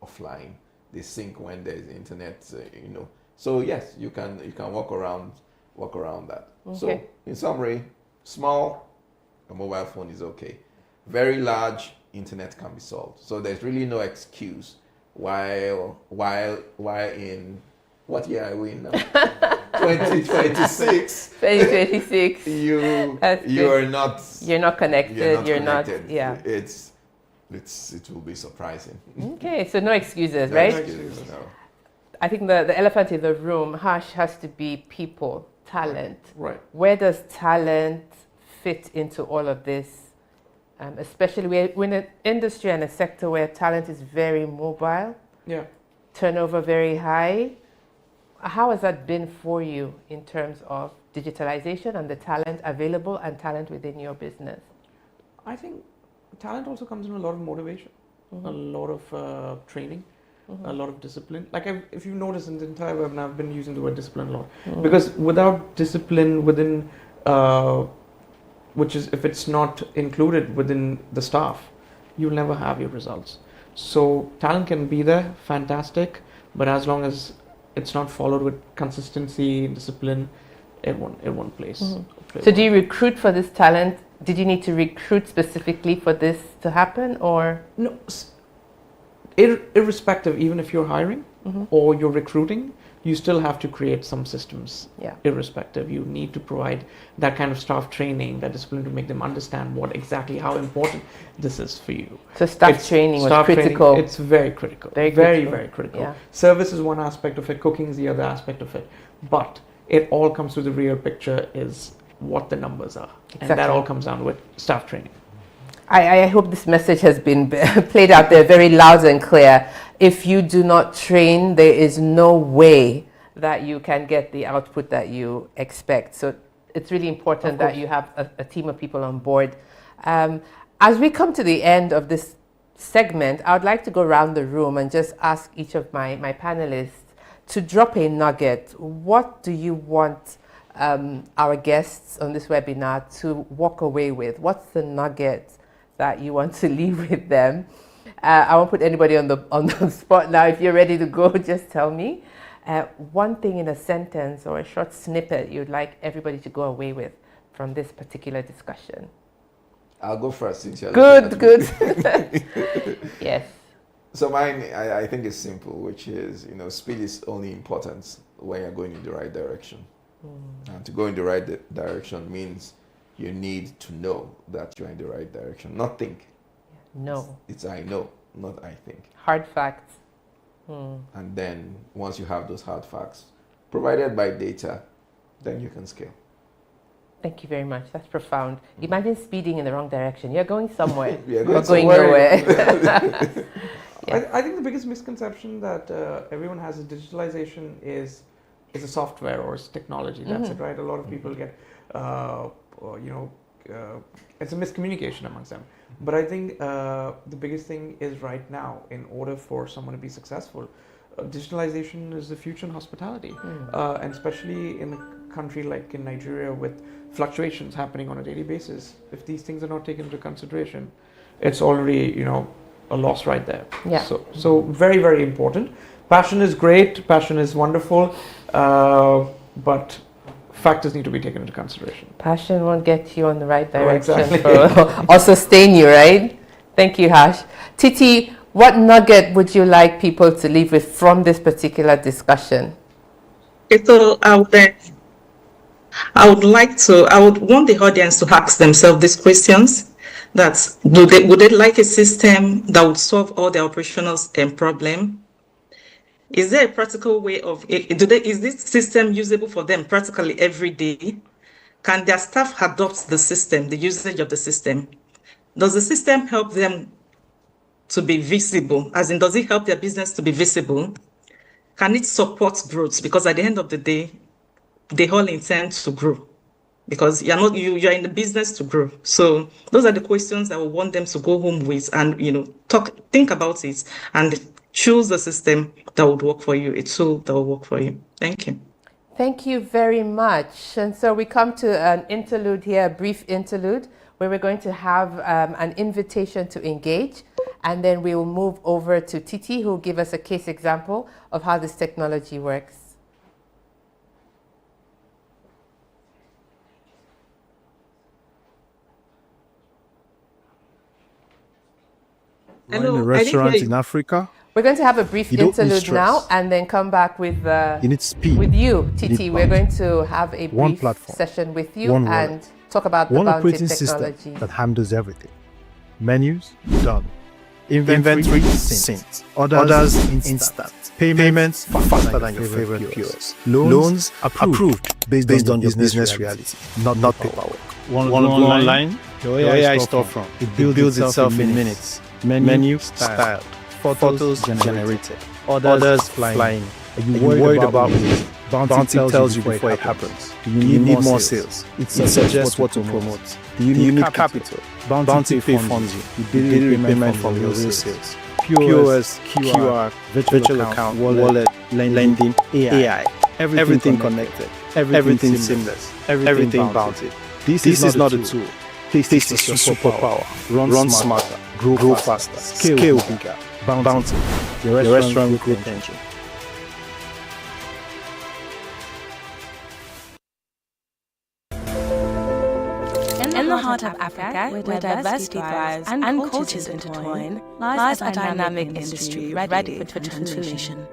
offline. They sync when there's internet, you know. So yes, you can walk around that. Okay. So in summary, small, a mobile phone is okay. Very large, internet can be solved. So there's really no excuse while in what year are we in now? 2026. 2026. You're not connected. You're not. It will be surprising. Okay, so no excuses, right? No excuses, no. I think the elephant in the room, Harsh, has to be people, talent. Right. Where does talent fit into all of this? Especially we're in an industry and a sector where talent is very mobile. Yeah. Turnover very high. How has that been for you in terms of digitalization and the talent available and talent within your business? I think talent also comes in a lot of motivation, a lot of training, a lot of discipline. Like if you notice in the entire webinar, I've been using the word discipline a lot because without discipline within, which is if it's not included within the staff, you'll never have your results. So talent can be there, fantastic, but as long as it's not followed with consistency, discipline, it won't place. So do you recruit for this talent? Did you need to recruit specifically for this to happen, or? No, irrespective, even if you're hiring or you're recruiting, you still have to create some systems. Yeah. Irrespective, you need to provide that kind of staff training, that discipline to make them understand how important this is for you. So staff training was critical. It's very critical. Very critical. Yeah. Service is one aspect of it. Cooking is the other aspect of it. but it all comes to the real picture is what the numbers are. And that all comes down with staff training. I hope this message has been played out there very loud and clear. If you do not train, there is no way that you can get the output that you expect. So it's really important that you have a team of people on board. As we come to the end of this segment, I would like to go around the room and just ask each of my panelists to drop a nugget. What do you want our guests on this webinar to walk away with? What's the nugget that you want to leave with them? I won't put anybody on the spot now. If you're ready to go, just tell me. One thing in a sentence or a short snippet you'd like everybody to go away with from this particular discussion. I'll go first since you're Good. Yes. So mine, I think is simple, which is, speed is only important when you're going in the right direction. And to go in the right direction means you need to know that you're in the right direction, not think. No. It's I know, not I think. Hard facts. And then once you have those hard facts, provided by data, then you can scale. Thank you very much. That's profound. Imagine speeding in the wrong direction. You're going somewhere. You're going nowhere. I think the biggest misconception that everyone has is digitalization is a software or it's technology. That's it, right? A lot of people get, it's a miscommunication amongst them. But I think the biggest thing is right now, in order for someone to be successful, digitalization is the future in hospitality. And especially in a country like in Nigeria with fluctuations happening on a daily basis, if these things are not taken into consideration, it's already, a loss right there. Yeah. So very, very important. Passion is great. Passion is wonderful. But factors need to be taken into consideration. Passion won't get you on the right direction exactly. or sustain you, right? Thank you, Harsh. Titi, what nugget would you like people to leave with from this particular discussion? So I would want the audience to ask themselves these questions. That's, would they like a system that would solve all their operational problem? Is there a practical way of is this system usable for them practically every day? Can their staff adopt the system, the usage of the system? Does the system help them to be visible? As in, does it help their business to be visible? Can it support growth? Because at the end of the day, they all intend to grow. Because you're in the business to grow. So those are the questions I would want them to go home with and think about it and choose a system that would work for you, a tool that will work for you. Thank you. Thank you very much. And so we come to an interlude here, a brief interlude, where we're going to have an invitation to engage. And then we will move over to Titi, who will give us a case example of how this technology works. Running a restaurant in Africa, we're going to have a brief you don't need interlude now stress. and then come back with You need speed. with you, You Titi. need We're going bounty. to have a One brief platform, session with you one and wallet, talk about the one bounty operating system technology. that handles everything. Menus, done. Inventory, synced. Orders, instant. Payments, faster than your favorite POS. Loans, approved based on your business reality, not paperwork. One online, your AI storefront. It builds itself in minutes. Menu, styled. Photos generated. Orders flying. Are you worried about it? Bounty tells you before it happens. Do you need more sales? It suggests what to promote. Do you need capital? Bounty pay funds you. You daily payment from your real sales. POS, QR, virtual account, wallet, lending, AI. Everything connected. Everything seamless. Everything bounty. This is not a tool. This is a superpower. Run smarter. Grow faster. Scale bigger. Bounty. Your restaurant growth engine. In the heart of Africa, where diversity thrives and cultures intertwine, lies a dynamic industry ready for transformation.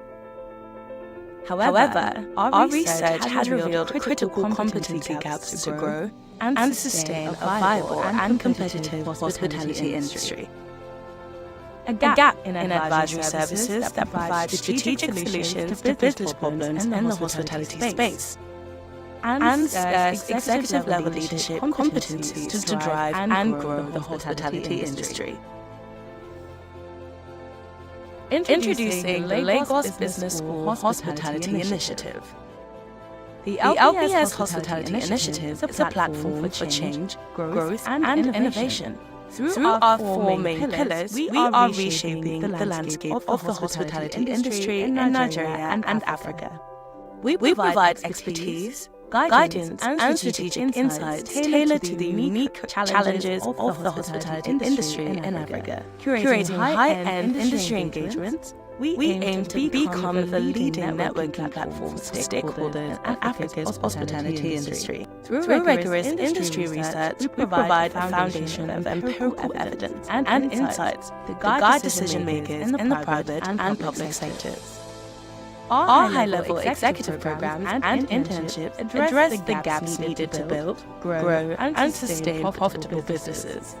However, our research has revealed critical competency gaps to grow and sustain a viable and competitive hospitality industry. a gap in advisory services that provide strategic solutions to business problems in the hospitality space, and executive level leadership competencies to drive and grow the hospitality industry. Introducing the Lagos Business School Hospitality Initiative. The LBS Hospitality Initiative is a platform for change, growth, and innovation. Through our four main pillars, we are reshaping the landscape of the hospitality industry in Nigeria and Africa. We provide expertise, guidance, and strategic insights tailored to the unique challenges of the hospitality industry in Africa. Curating high-end industry engagements, we aim to become the leading networking platform for stakeholders in Africa's hospitality industry. Through rigorous industry research, we provide a foundation of empirical evidence and insights to guide decision-makers in the private and public sectors. Our high-level executive programs and internships address the gaps needed to build, grow, and sustain profitable businesses.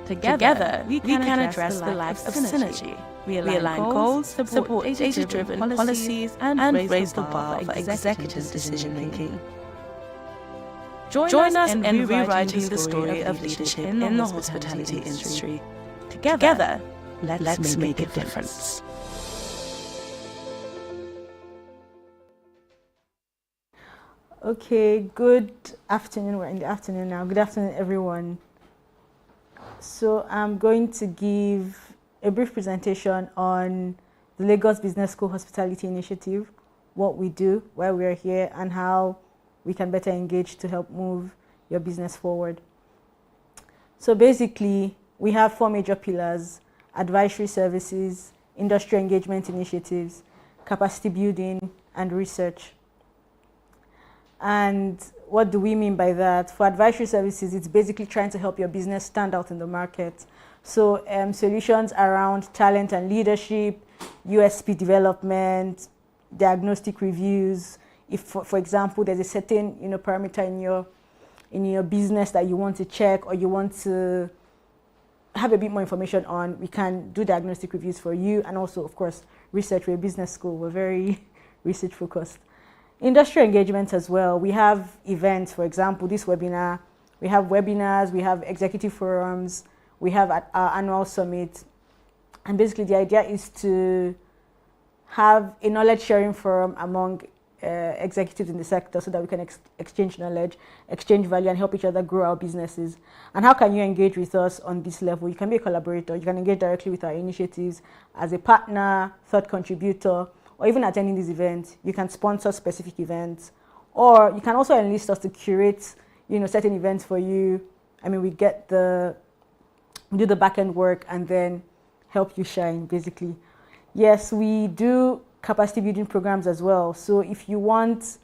Together, we can address the lack of synergy, realign goals, support data-driven policies, and raise the bar for executive decision-making. Join us in rewriting the story of leadership in the hospitality industry. Together, let's make a difference. Okay, good afternoon. We're in the afternoon now. Good afternoon, everyone. So I'm going to give a brief presentation on the Lagos Business School Hospitality Initiative, what we do, why we are here, and how we can better engage to help move your business forward. So basically, we have four major pillars: advisory services, industry engagement initiatives, capacity building, and research. And what do we mean by that? For advisory services, it's basically trying to help your business stand out in the market. So solutions around talent and leadership, USP development, diagnostic reviews. If, for example, there's a certain parameter in your business that you want to check or you want to have a bit more information on, we can do diagnostic reviews for you. And also, of course, research. We're a business school. We're very research focused. Industry engagement as well. We have events, for example, this webinar. We have webinars, we have executive forums, we have our annual summit. And basically the idea is to have a knowledge sharing forum among executives in the sector so that we can exchange knowledge, exchange value, and help each other grow our businesses. And how can you engage with us on this level? You can be a collaborator. You can engage directly with our initiatives as a partner, third contributor, or even attending these events. You can sponsor specific events, or you can also enlist us to curate, certain events for you. I mean, we do the back-end work and then help you shine, basically. Yes, we do capacity building programs as well. So if you want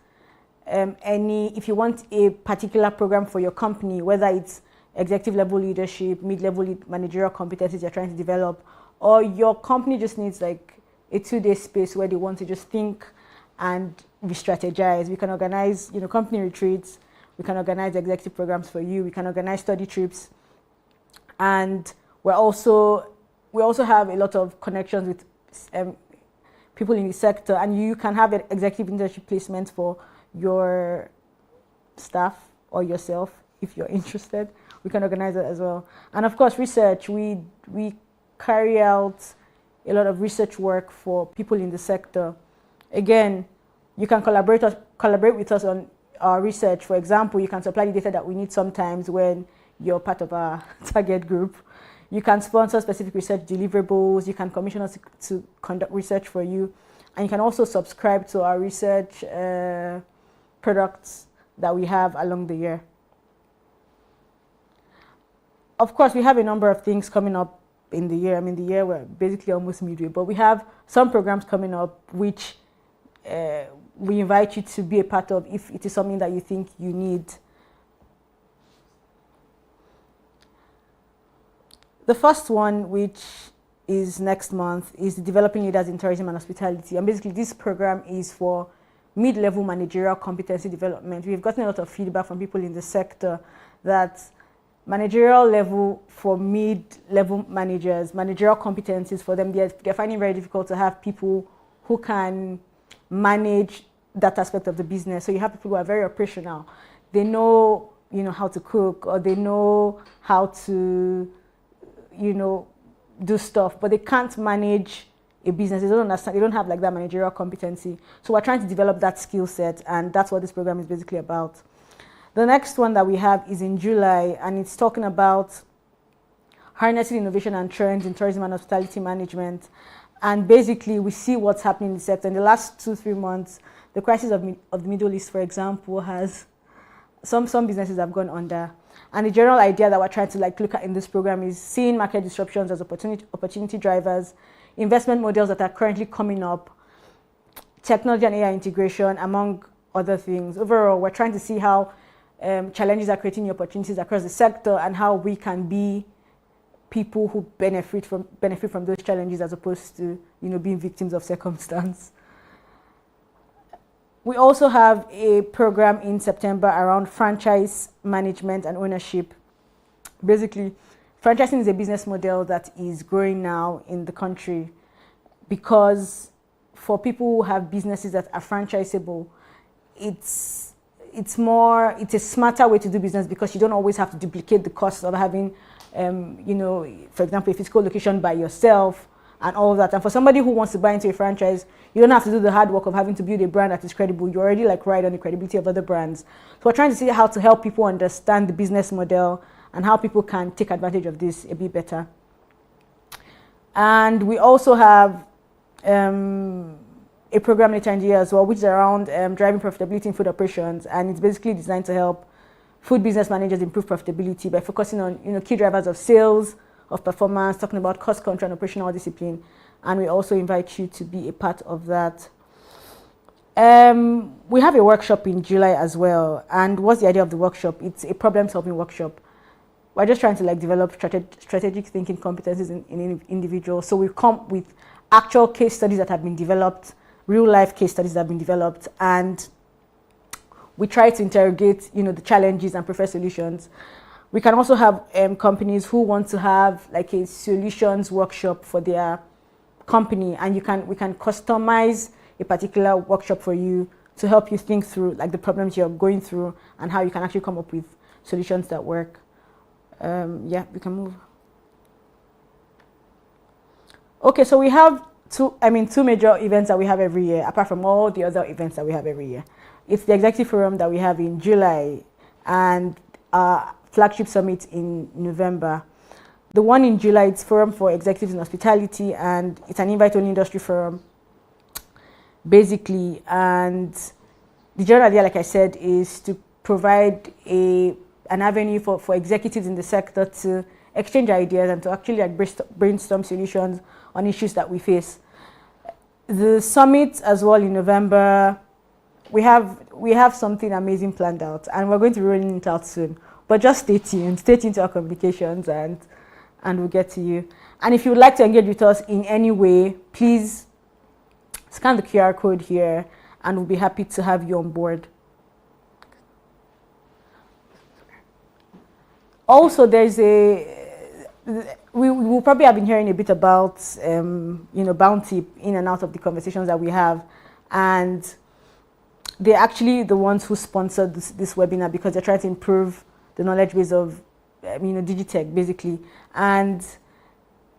a particular program for your company, whether it's executive level leadership, mid-level managerial competencies you're trying to develop, or your company just needs like a 2-day space where they want to just think and re-strategize. We can organize, company retreats. We can organize executive programs for you. We can organize study trips. And we also have a lot of connections with people in the sector. And you can have an executive internship placement for your staff or yourself if you're interested. We can organize it as well. And of course, research. We carry out a lot of research work for people in the sector. Again, you can collaborate with us on our research. For example, you can supply the data that we need sometimes when you're part of our target group. You can sponsor specific research deliverables. You can commission us to conduct research for you. And you can also subscribe to our research products that we have along the year. Of course, we have a number of things coming up in the year. I mean, the year we're basically almost midway, but we have some programs coming up which we invite you to be a part of if it is something that you think you need. The first one, which is next month, is the Developing Leaders in Tourism and Hospitality. And basically this program is for mid-level managerial competency development. We've gotten a lot of feedback from people in the sector that managerial level for mid-level managers, managerial competencies for them, they're finding it very difficult to have people who can manage that aspect of the business. So you have people who are very operational. They know, how to cook, or they know how to, do stuff, but they can't manage a business. They don't understand. They don't have like that managerial competency. So we're trying to develop that skill set, and that's what this program is basically about. The next one that we have is in July, and it's talking about harnessing innovation and trends in tourism and hospitality management. And basically, we see what's happening in the sector. In the last 2-3 months, the crisis of the Middle East, for example, has some businesses have gone under. And the general idea that we're trying to look at in this program is seeing market disruptions as opportunity drivers, investment models that are currently coming up, technology and AI integration, among other things. Overall, we're trying to see how challenges are creating new opportunities across the sector, and how we can be people who benefit from those challenges, as opposed to being victims of circumstance. We also have a program in September around franchise management and ownership. Basically, franchising is a business model that is growing now in the country, because for people who have businesses that are franchisable, it's a smarter way to do business, because you don't always have to duplicate the costs of having, for example, a physical location by yourself and all of that. And for somebody who wants to buy into a franchise, you don't have to do the hard work of having to build a brand that is credible. You already ride on the credibility of other brands. So we're trying to see how to help people understand the business model and how people can take advantage of this a bit better. And we also have a program later in the year as well, which is around driving profitability in food operations, and it's basically designed to help food business managers improve profitability by focusing on key drivers of sales, of performance, talking about cost control and operational discipline. And we also invite you to be a part of that. We have a workshop in July as well. And what's the idea of the workshop? It's a problem-solving workshop. We're just trying to develop strategic thinking competencies in individuals. So we've come with actual case studies that have been developed, real-life case studies that have been developed, and we try to interrogate, the challenges and prefer solutions. We can also have companies who want to have a solutions workshop for their company, and we can customize a particular workshop for you to help you think through the problems you're going through and how you can actually come up with solutions that work. Yeah, we can move. Okay, so we have two major events that we have every year, apart from all the other events that we have every year. It's the Executive Forum that we have in July, and our flagship summit in November. The one in July, it's Forum for Executives in Hospitality, and it's an invite-only industry forum, basically. And the general idea, like I said, is to provide an avenue for executives in the sector to exchange ideas and to actually brainstorm solutions on issues that we face. The summit as well in November, we have something amazing planned out, and we're going to be rolling it out soon. But just stay tuned to our communications, and we'll get to you. And if you would like to engage with us in any way, please scan the QR code here, and we'll be happy to have you on board. Also, there's we will probably have been hearing a bit about Bounty in and out of the conversations that we have, and they're actually the ones who sponsored this webinar, because they're trying to improve the knowledge base of Digitech, basically. And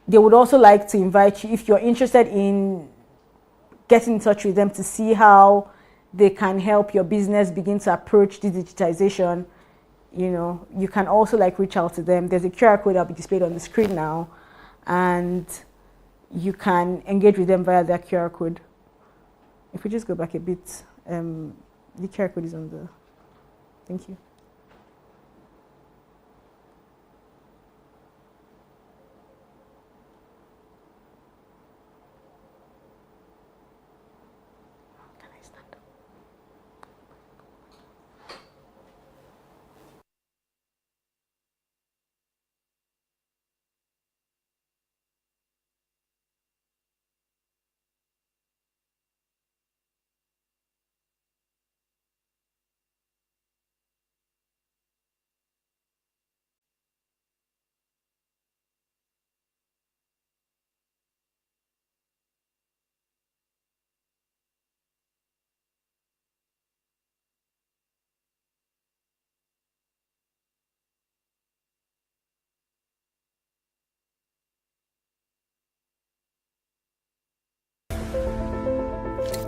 they would also like to invite you, if you're interested in getting in touch with them to see how they can help your business begin to approach this digitization, you can also reach out to them. There's a QR code that'll be displayed on the screen now, and you can engage with them via that QR code. If we just go back a bit, the QR code is on the, thank you.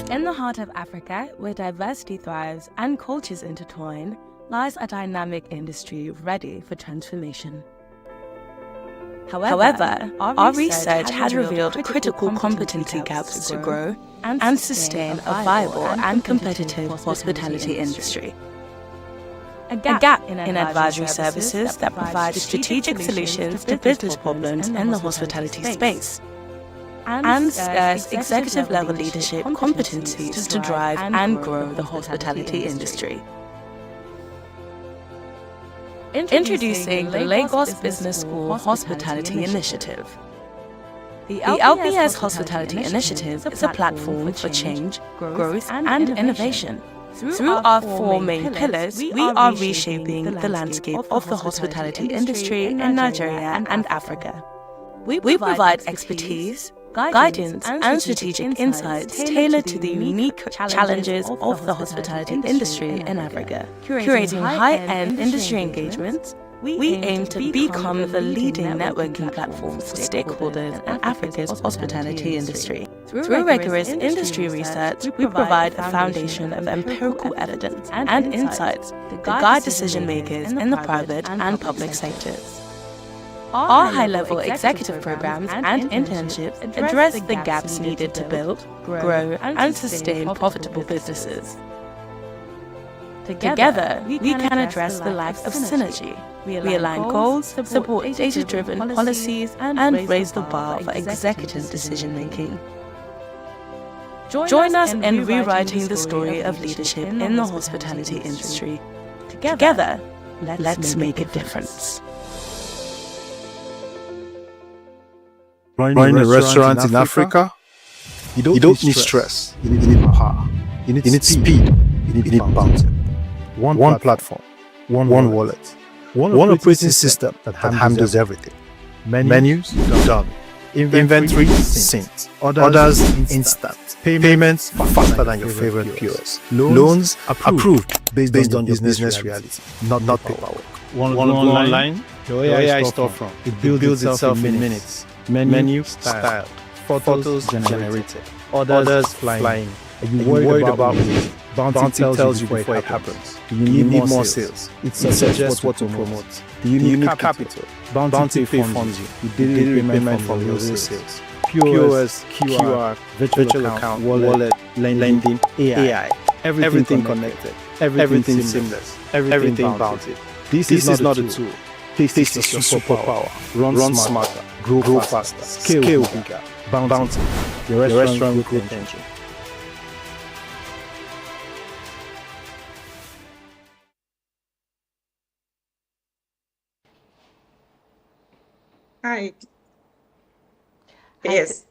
In the heart of Africa, where diversity thrives and cultures intertwine, lies a dynamic industry ready for transformation. However, our research has revealed critical competency gaps to grow and sustain a viable and competitive hospitality industry. A gap in advisory services that provide strategic solutions to business problems in the hospitality space, and scarce executive-level leadership competencies to drive and grow the hospitality industry. Introducing the Lagos Business School Hospitality Initiative. The LBS Hospitality Initiative is a platform for change, growth, and innovation. Through our four main pillars, we are reshaping the landscape of the hospitality industry in Nigeria and Africa. We provide expertise, guidance, and strategic insights tailored to the unique challenges of the hospitality industry in Africa. Curating high-end industry engagements, we aim to become the leading networking platform for stakeholders in Africa's hospitality industry. Through rigorous industry research, we provide a foundation of empirical evidence and insights to guide decision makers in the private and public sectors. Our high-level executive programs and internships address the gaps needed to build, grow, and sustain profitable businesses. Together, we can address the lack of synergy. We align goals, support data-driven policies, and raise the bar for executive decision-making. Join us in rewriting the story of leadership in the hospitality industry. Together, let's make a difference. Running a restaurant in Africa, you don't need stress. You need power. You need speed. You need bounty. One platform, one wallet, one operating system that handles everything. Menus done. Inventory synced. Orders instant. Payments faster than your favorite POS. Loans approved based on your business reality, not paperwork. One online, your AI storefront. It builds itself in minutes. Menu styled. Photos generated. Orders flying. Are you worried about it? Bounty tells you before it happens. Do you need more sales? It suggests what to promote. Do you need capital? Bounty funds you. You daily payment from your sales. POS, QR, virtual account, wallet, lending, AI. Everything connected. Everything seamless. Everything bounty. This is not a tool. This is your superpower. Run smarter. Grow faster. Scale bigger. Bounty. Your restaurant growth engine. Hi. Yes.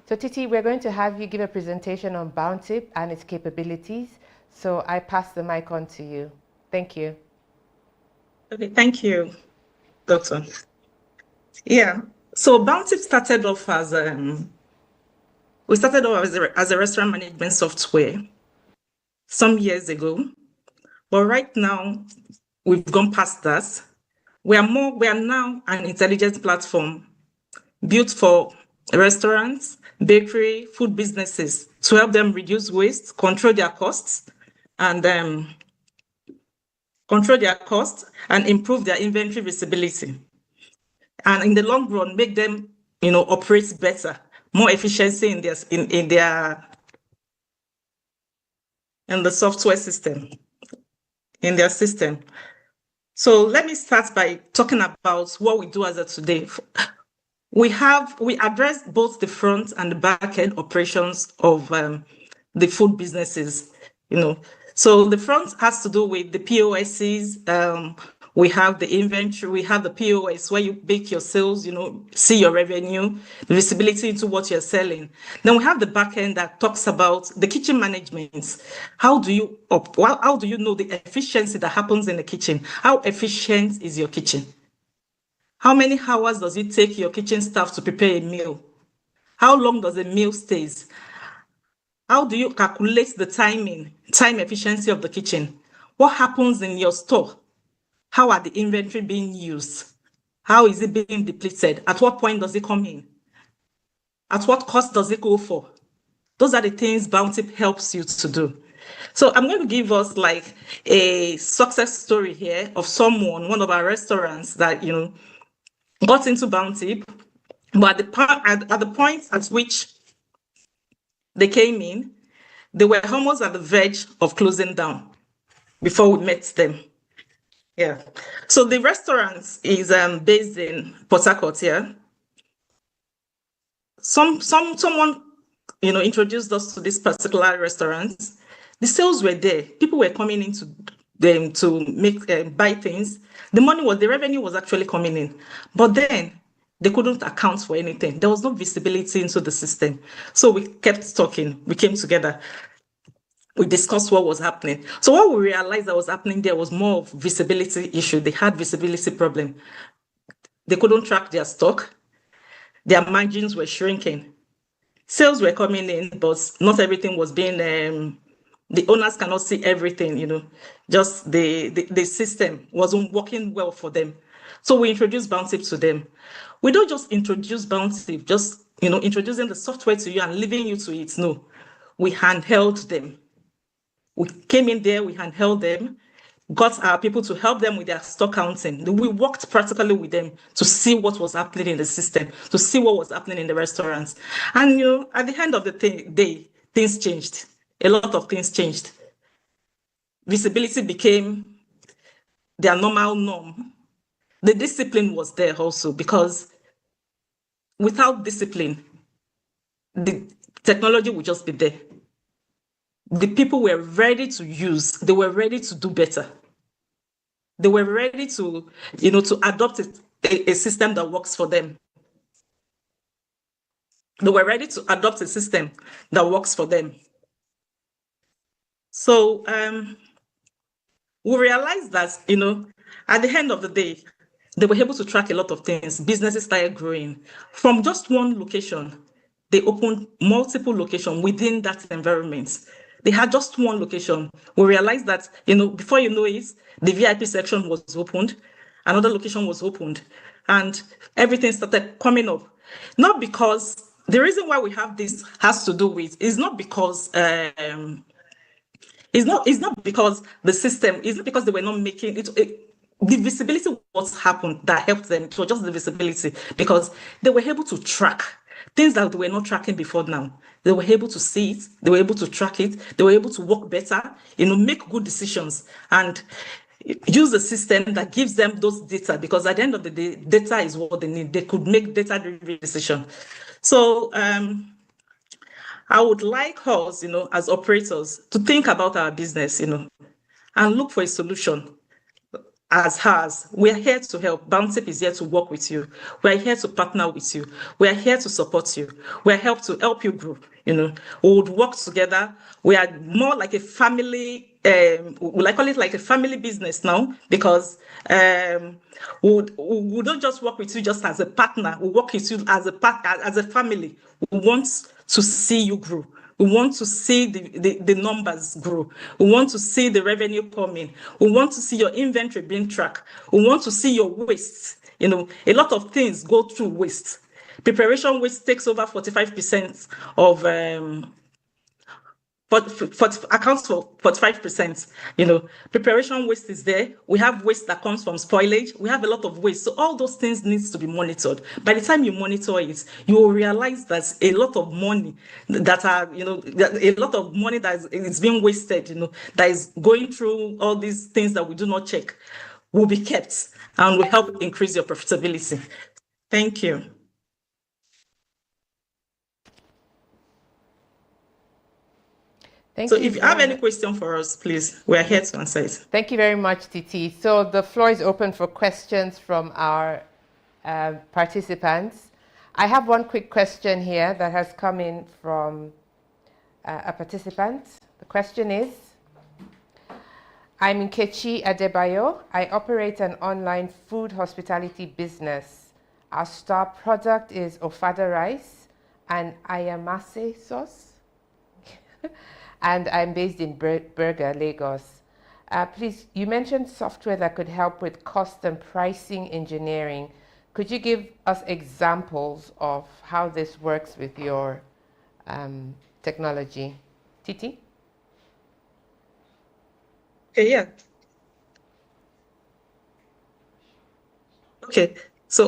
So Titi, we're going to have you give a presentation on Bountip and its capabilities. So I pass the mic on to you. Thank you. Okay, thank you, Doctor. Yeah, so Bountip started off as a restaurant management software some years ago, but right now we've gone past that. We are now an intelligence platform built for restaurants, bakery, food businesses to help them reduce waste, control their costs, and improve their inventory visibility. And in the long run, make them, operate better, more efficiency in the software system, in their system. So let me start by talking about what we do as of today. We address both the front and the back end operations of the food businesses. So the front has to do with the POSs. We have the inventory. We have the POS where you make your sales. See your revenue, the visibility into what you're selling. Then we have the back end that talks about the kitchen management. How do you know the efficiency that happens in the kitchen? How efficient is your kitchen? How many hours does it take your kitchen staff to prepare a meal? How long does a meal stays? How do you calculate the time efficiency of the kitchen? What happens in your store? How are the inventory being used? How is it being depleted? At what point does it come in? At what cost does it go for? Those are the things Bountip helps you to do. So I'm going to give us like a success story here of someone, one of our restaurants that, got into Bountip, but at the point at which they came in, they were almost at the verge of closing down before we met them. Yeah. So the restaurant is based in Port Harcourt here. Someone introduced us to this particular restaurant. The sales were there. People were coming into them to buy things. The revenue was actually coming in, but then they couldn't account for anything. There was no visibility into the system. So we kept talking. We came together. We discussed what was happening. So what we realized that was happening there was more of visibility issue. They had visibility problem. They couldn't track their stock. Their margins were shrinking. Sales were coming in, but not everything was being, the owners cannot see everything, just the system wasn't working well for them. So we introduced Bountip to them. We don't just introduce Bountip, just, introducing the software to you and leaving you to it. No, we handheld them. We came in there, we handheld them, got our people to help them with their stock counting. We worked practically with them to see what was happening in the system, to see what was happening in the restaurants. And, at the end of the day, things changed. A lot of things changed. Visibility became their normal norm. The discipline was there also, because without discipline, the technology would just be there. The people were ready to use, they were ready to do better. They were ready to, to adopt a system that works for them. They were ready to adopt a system that works for them. So we realized that, at the end of the day, they were able to track a lot of things. Businesses started growing. From just one location, they opened multiple locations within that environment. They had just one location. We realized that, before you know it, the VIP section was opened, another location was opened, and everything started coming up. Not because, the reason why we have this has to do with, it's not because, it's not because the system, it's not because they were not making it, the visibility was happened that helped them. It was just the visibility, because they were able to track things that they were not tracking before now. They were able to see it, they were able to track it, they were able to work better, make good decisions and use a system that gives them those data, because at the end of the day, data is what they need. They could make data-driven decisions. So I would like us, as operators, to think about our business, and look for a solution. As hers, we are here to help. Bountip is here to work with you. We are here to partner with you. We are here to support you. We are here to help you grow. We would work together. We are more like a family. I call it like a family business now, because we don't just work with you just as a partner. We work with you as a family. We want to see you grow. We want to see the numbers grow. We want to see the revenue coming. We want to see your inventory being tracked. We want to see your waste. A lot of things go through waste. Preparation waste takes over 45% of accounts for 45%. Preparation waste is there. We have waste that comes from spoilage. We have a lot of waste. So all those things needs to be monitored. By the time you monitor it, you will realize that a lot of money that is being wasted, that is going through all these things that we do not check, will be kept and will help increase your profitability. Thank you. So if you have any question for us, please, we're here to answer it. Thank you very much, Titi. So the floor is open for questions from our participants. I have one quick question here that has come in from a participant. The question is, I'm Nkechi Adebayo. I operate an online food hospitality business. Our star product is Ofada rice and Ayamase sauce. And I'm based in Berger, Lagos. Please, you mentioned software that could help with cost and pricing engineering. Could you give us examples of how this works with your technology. Titi? Okay, yeah. Okay. So,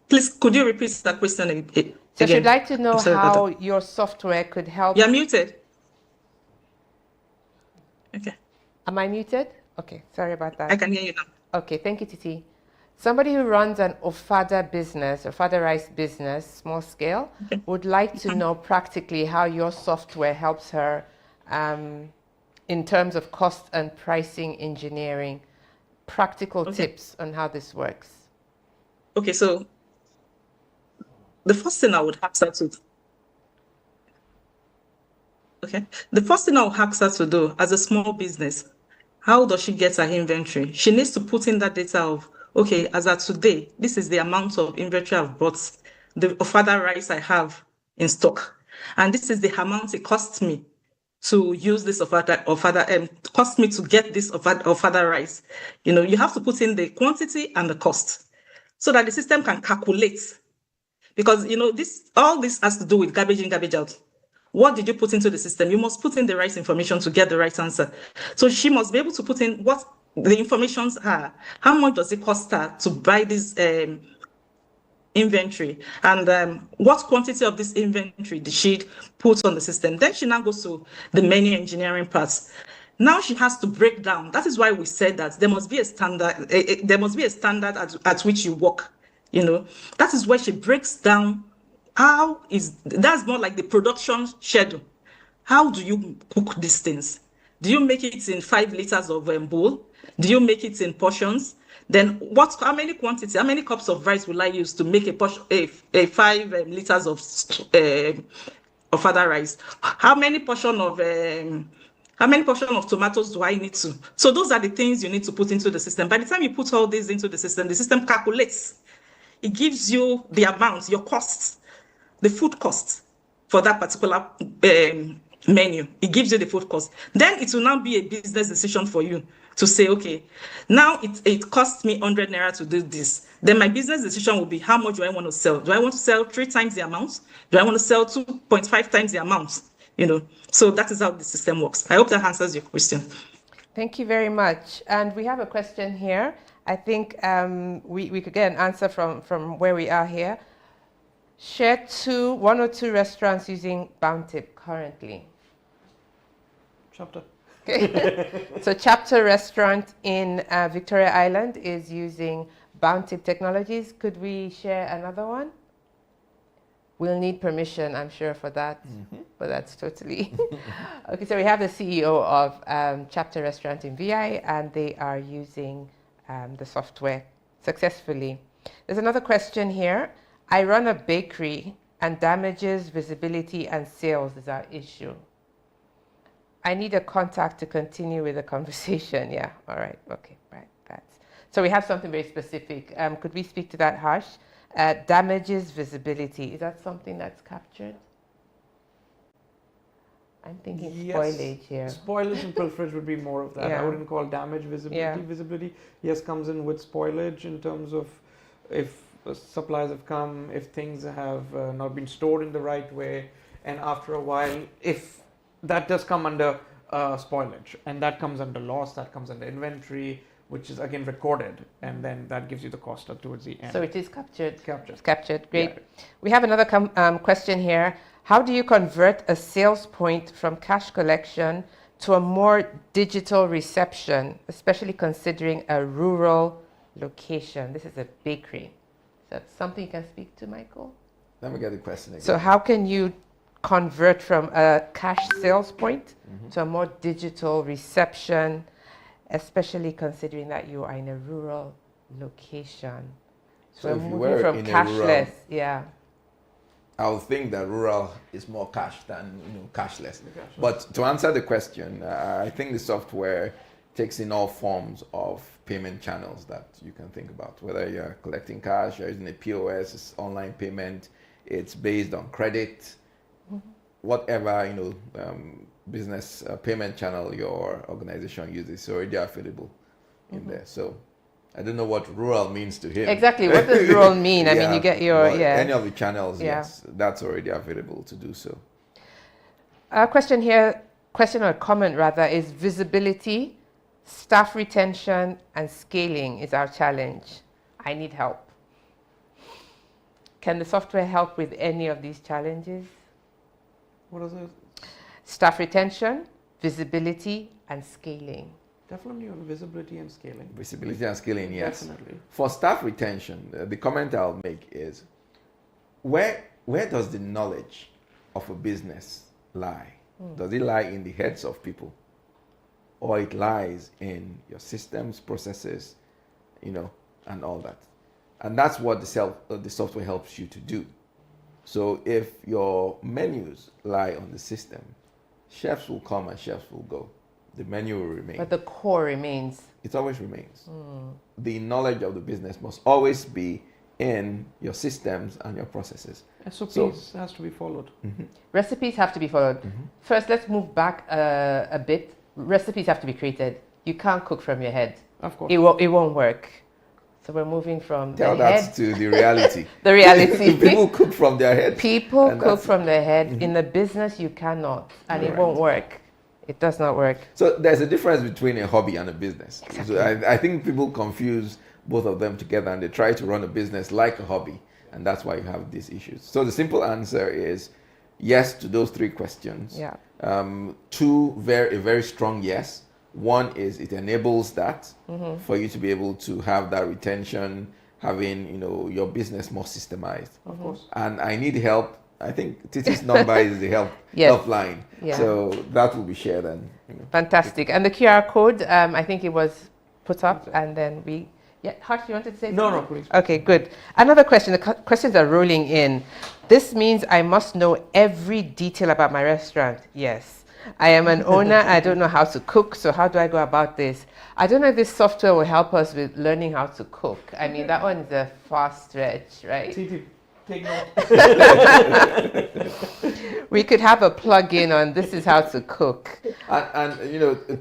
please, could you repeat that question again? So she'd like to know I'm sorry about how that. your software could help. You're muted. Okay. Am I muted? Okay, sorry about that. I can hear you now. Okay, thank you, Titi. Somebody who runs an Ofada business, Ofada rice business, small scale, would like to know practically how your software helps her in terms of cost and pricing engineering, practical tips on how this works. Okay, so the first thing I would ask her to the first thing I would ask her to do as a small business, how does she get her inventory? She needs to put in that data of, okay, as of today, this is the amount of inventory I've bought, the Ofada rice I have in stock, and this is the amount it costs me to use this Ofada cost me to get this Ofada rice. You know, you have to put in the quantity and the cost so that the system can calculate. Because, you know, all this has to do with garbage in, garbage out. What did you put into the system? You must put in the right information to get the right answer. So she must be able to put in what the informations are. How much does it cost her to buy this inventory? And what quantity of this inventory did she put on the system? Then she now goes to the menu engineering parts. Now she has to break down. That is why we said that there must be a standard. There must be a standard at which you work. You know, that is where she breaks down. That's more like the production schedule. How do you cook these things? Do you make it in 5 liters of bowl? Do you make it in portions? Then how many cups of rice will I use to make a 5 liters of other rice? How many portion of tomatoes do I need to? So those are the things you need to put into the system. By the time you put all these into the system calculates. It gives you the amount, your costs, the food cost for that particular menu. It gives you the food cost. Then it will now be a business decision for you to say, okay, now it costs me 100 naira to do this. Then my business decision will be, how much do I want to sell? Do I want to sell 3 times the amount? Do I want to sell 2.5 times the amount? You know, so that is how the system works. I hope that answers your question. Thank you very much. And we have a question here. I think we could get an answer from where we are here. Share 1 or 2 restaurants using Bountip currently. Chapter. Okay. So Chapter Restaurant in Victoria Island is using Bountip technologies. Could we share another one? We'll need permission, I'm sure, for that, but that's totally... Okay, so we have the CEO of Chapter Restaurant in VI, and they are using the software successfully. There's another question here. I run a bakery and damages, visibility, and sales is our issue. I need a contact to continue with the conversation. Yeah, all right, okay, right. So we have something very specific. Could we speak to that, Harsh? Damages, visibility, is that something that's captured? I'm thinking spoilage here. Spoilage and pilferage would be more of that. Yeah. I wouldn't call damage visibility. Yeah. Visibility, yes, comes in with spoilage in terms of if supplies have come, if things have not been stored in the right way, and after a while, if that does come under spoilage, and that comes under loss, that comes under inventory, which is again recorded, and then that gives you the cost towards the end. So it is captured. Captured. Captured. Great. Yeah. We have another question here. How do you convert a sales point from cash collection to a more digital reception, especially considering a rural location? This is a bakery. Is that something you can speak to, Michael? Let me get the question again. So how can you convert from a cash sales point to a more digital reception, especially considering that you are in a rural location? So So we're if you moving were from in a cashless, rural- yeah. I would think that rural is more cash than cashless. But to answer the question, I think the software takes in all forms of payment channels that you can think about. Whether you're collecting cash, you're using a POS, it's online payment, it's based on credit, whatever business payment channel your organization uses, already available in there. So I don't know what rural means to him. Exactly. What does rural mean? I mean, you get your, Any of the channels, Yeah. yes, that's already available to do so. A question here, question or comment rather, is visibility, staff retention, and scaling is our challenge. I need help. Can the software help with any of these challenges? What is it? Staff retention, visibility, and scaling. Definitely on visibility and scaling. Visibility and scaling, yes. Definitely. For staff retention, the comment I'll make is, where does the knowledge of a business lie? Does it lie in the heads of people, or it lies in your systems, processes, and all that? And that's what the software helps you to do. So if your menus lie on the system, chefs will come and chefs will go. The menu will remain. But the core remains. It always remains. The knowledge of the business must always be in your systems and your processes. SOPs has to be followed. Recipes have to be followed. First, let's move back a bit. Recipes have to be created. You can't cook from your head. Of course. It won't work. So we're moving from Tell the that head to the reality. the reality. People cook from their head. People and cook that's- from their head. In the business, you cannot, and it Right. won't work. It does not work. So there's a difference between a hobby and a business. So I think people confuse both of them together and they try to run a business like a hobby, and that's why you have these issues. So the simple answer is yes to those three questions. Yeah. Two, a very strong yes. One is it enables that for you to be able to have that retention, having your business more systemized. Of course. And I need help. I think Titi's number is the Yes. helpline. Yeah. So that will be shared and Fantastic. And the QR code, I think it was put up, and then Harsh, you wanted to say No, something? please. Okay, good. Another question. The questions are rolling in. This means I must know every detail about my restaurant. Yes. I am an owner. I don't know how to cook. So how do I go about this? I don't know if this software will help us with learning how to cook. I mean, that one is a far stretch, right? TT, take note. We could have a plug-in on this is how to cook. and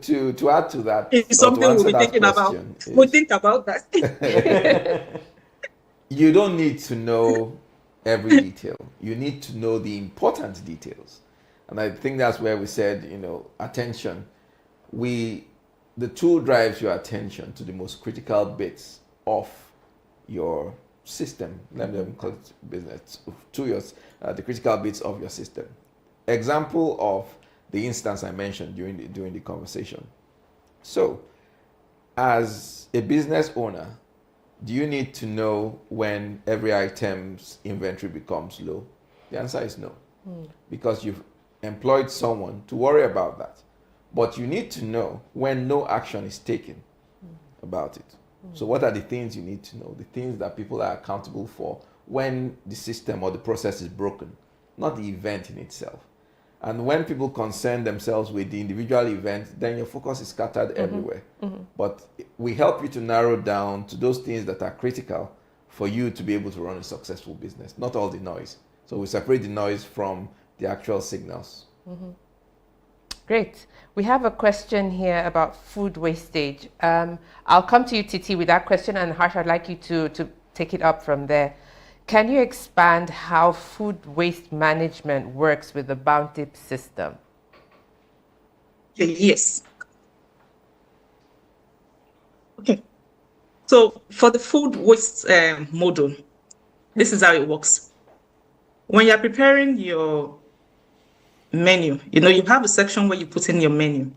to add to that, It's or to something we'll answer be that thinking about. question is, We'll think about that. you don't need to know every detail. You need to know the important details. And I think that's where we said, attention. The tool drives your attention to the most critical bits of your system. Let me call it business. The critical bits of your system. Example of the instance I mentioned during the conversation. So, as a business owner, do you need to know when every item's inventory becomes low? The answer is no, because you've employed someone to worry about that. But you need to know when no action is taken about it. So what are the things you need to know? The things that people are accountable for when the system or the process is broken, not the event in itself. And when people concern themselves with the individual event, then your focus is scattered everywhere. But we help you to narrow down to those things that are critical for you to be able to run a successful business, not all the noise. So we separate the noise from the actual signals. Great. We have a question here about food wastage. I'll come to you, Titi, with that question, and Harsh, I'd like you to take it up from there. Can you expand how food waste management works with the Bountip system? Yes. Okay. So for the food waste model, this is how it works. When you're preparing your menu, you have a section where you put in your menu.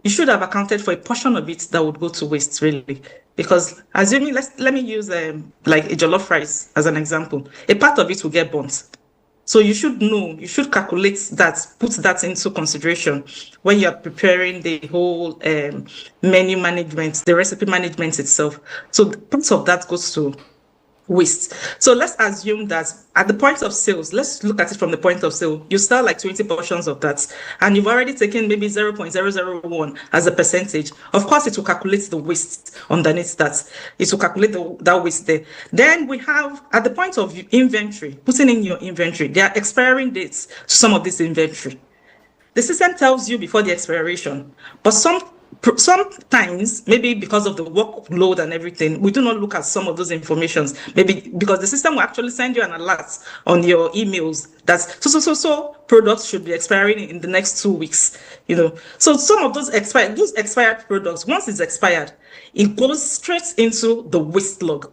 You should have accounted for a portion of it that would go to waste, really. Because assuming, let me use like a jollof rice as an example. A part of it will get burnt. So you should know, you should calculate that, put that into consideration when you're preparing the whole menu management, the recipe management itself. So part of that goes to waste. So let's assume that at the point of sales, let's look at it from the point of sale. You sell like 20 portions of that, and you've already taken maybe 0.001 as a percentage. Of course, it will calculate the waste underneath that. It will calculate that waste there. Then we have, at the point of inventory, putting in your inventory, there are expiring dates to some of this inventory. The system tells you before the expiration, but some sometimes, maybe because of the workload and everything, we do not look at some of those informations. Maybe because the system will actually send you an alert on your emails that so products should be expiring in the next 2 weeks. So some of those expired products, once it's expired, it goes straight into the waste log.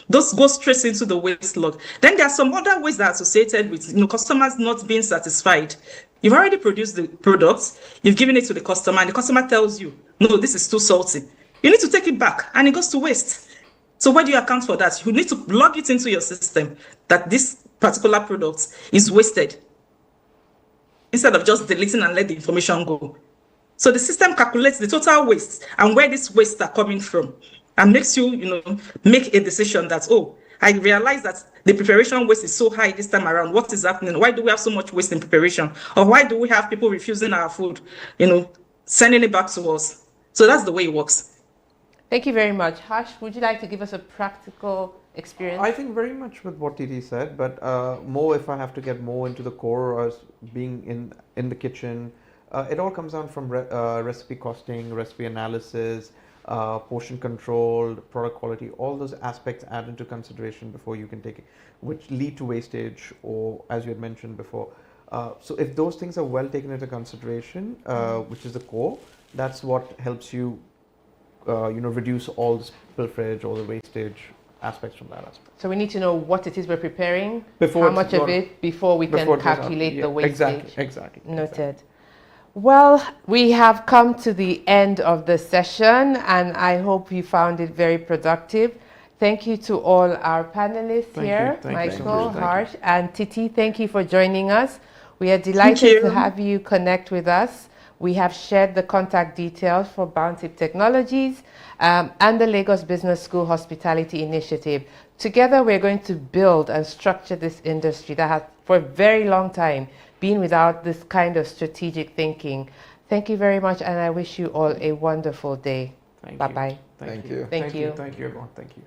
Those go straight into the waste log. Then there are some other ways that are associated with customers not being satisfied. You've already produced the product, you've given it to the customer, and the customer tells you, no, this is too salty. You need to take it back, and it goes to waste. So where do you account for that? You need to log it into your system that this particular product is wasted, instead of just deleting and let the information go. So the system calculates the total waste and where these wastes are coming from, and makes you, make a decision that, I realize that the preparation waste is so high this time around. What is happening? Why do we have so much waste in preparation? Or why do we have people refusing our food, sending it back to us? So that's the way it works. Thank you very much. Harsh, would you like to give us a practical experience? I think very much with what Titi said, but more if I have to get more into the core, being in the kitchen, it all comes down from recipe costing, recipe analysis, portion control, product quality. All those aspects add into consideration before you can take it, which lead to wastage, or as you had mentioned before. So if those things are well taken into consideration, which is the core, that's what helps you reduce all the spillage, all the wastage aspects from that aspect. So we need to know what it is we're preparing, before how much of it, before we can calculate the wastage. Exactly. Noted. Well, we have come to the end of the session, and I hope you found it very productive. Thank you to all our panelists here, Michael, Harsh, and Titi. Thank you for joining us. We are delighted to have you connect with us. We have shared the contact details for Bountip Technologies and the Lagos Business School Hospitality Initiative. Together, we're going to build and structure this industry that has, for a very long time, been without this kind of strategic thinking. Thank you very much, and I wish you all a wonderful day. Bye-bye. Thank you. Thank you. Thank you, everyone. Thank you.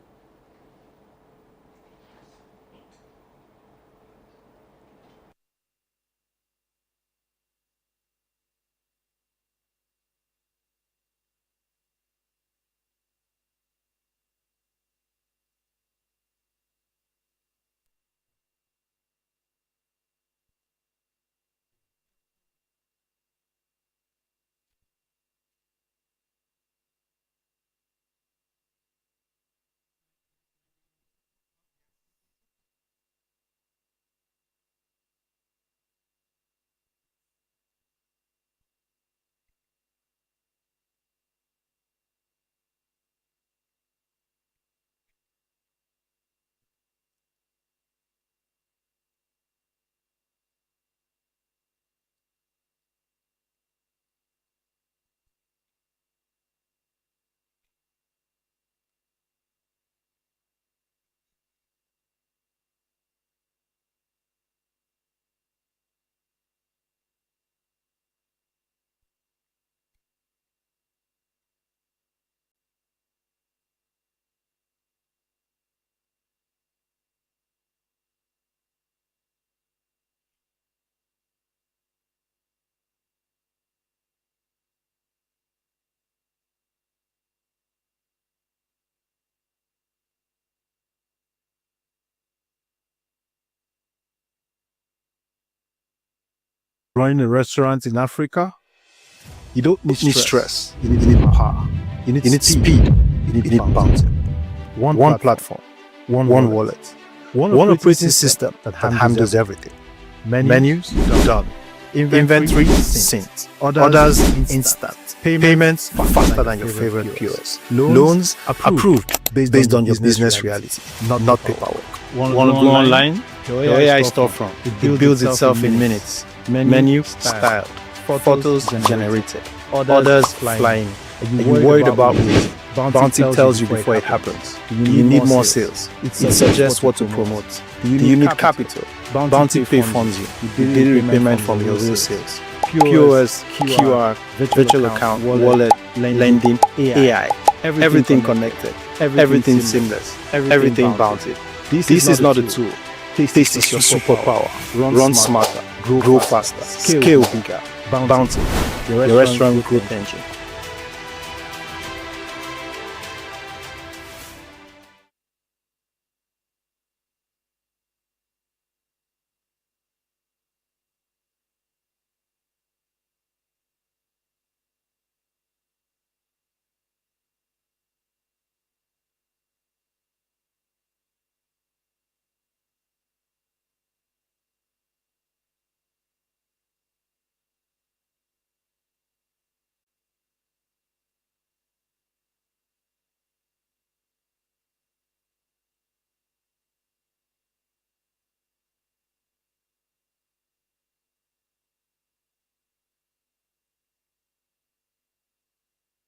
Running a restaurant in Africa, you don't need stress. You need power. You need speed. You need bounty. One platform, one wallet, one operating system that handles everything. Menus done. Inventory synced. Orders instant. Payments faster than your favorite POS. Loans approved based on your business reality, not paperwork. One online, your AI storefront. It builds itself in minutes. Menu styled, photos generated, orders flying. Are you worried about waiting? Bounty tells you before it happens. Do you need more sales? It suggests what to promote. Do you need capital? Bounty Pay funds you. You daily repayment from your real sales. POS, QR, virtual account, wallet, lending, AI. Everything connected. Everything seamless. Everything Bounty. This is not a tool. This is your superpower. Run smarter. grow faster, scale bigger. Bounty, your restaurant growth engine.